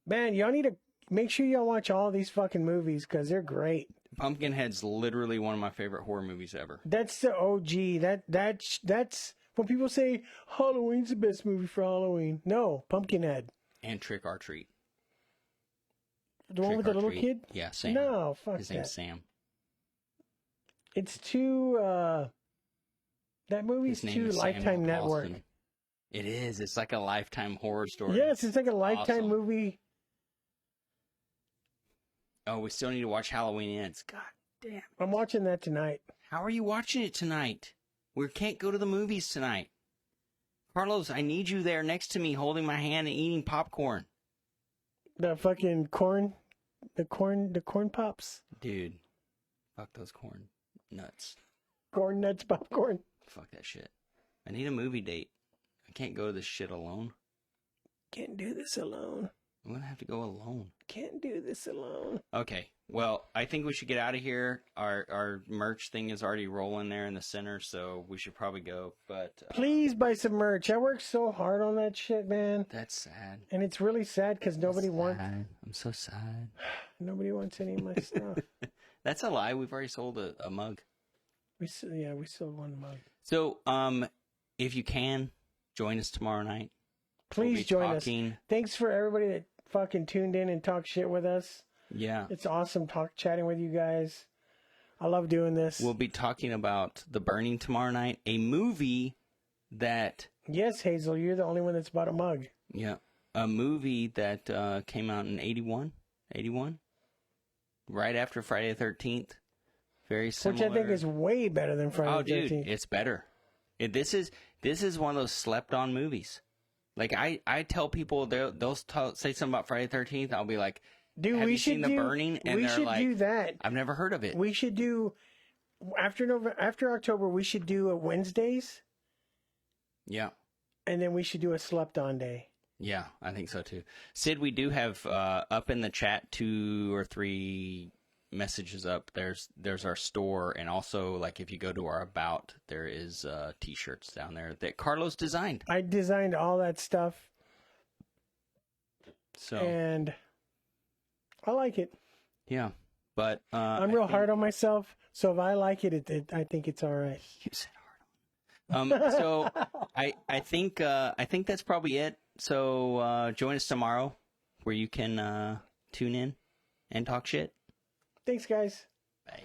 Man, y'all need to make sure y'all watch all these fucking movies because they're great. Pumpkinhead's literally one of my favorite horror movies ever. That's the OG. That's when people say Halloween's the best movie for Halloween. No, Pumpkinhead. And Trick or Treat. The one with the little kid? Yeah, Sam. No, fuck His that. name's Sam. It's too, that movie's too Lifetime Network. It is. It's like a Lifetime horror story. Yes, it's like a Lifetime movie. Oh, we still need to watch Halloween Ends. God damn. I'm watching that tonight. How are you watching it tonight? We can't go to the movies tonight. Carlos, I need you there next to me holding my hand and eating popcorn. The fucking corn pops. Dude, fuck those corn nuts. Corn nuts popcorn. Fuck that shit. I need a movie date. I can't go to this shit alone. Can't do this alone. I'm going to have to go alone. Can't do this alone. Okay. Well, I think we should get out of here. Our merch thing is already rolling there in the center, so we should probably go. But please buy some merch. I worked so hard on that shit, man. That's sad. And it's really sad because nobody wants. I'm so sad. Nobody wants any of my stuff. That's a lie. We've already sold a mug. We sold one mug. So, if you can, join us tomorrow night. Please join us. Thanks for everybody that fucking tuned in and talked shit with us. Yeah. It's awesome chatting with you guys. I love doing this. We'll be talking about The Burning tomorrow night, a movie that... Yes, Hazel, you're the only one that's bought a mug. Yeah. A movie that came out in 81? Right after Friday the 13th. Very similar. Which I think is way better than Friday the 13th. Dude, it's better. This is one of those slept-on movies. Like, I tell people, they'll say something about Friday the 13th, I'll be like, Dude, have we you should seen The Burning? And we they're should like, do that. I've never heard of it. We should do after October. We should do a Wednesdays, Yeah. and then we should do a slept-on day. Yeah, I think so too. Sid, we do have up in the chat 2 or 3 messages up. There's our store, and also like if you go to our about, there is t-shirts down there that Carlos designed. I designed all that stuff. So and I like it. Yeah, but I'm real hard on myself, so if I like it, I think it's all right. You said hard on. So I think that's probably it. So join us tomorrow, where you can tune in and talk shit. Thanks, guys. Bye.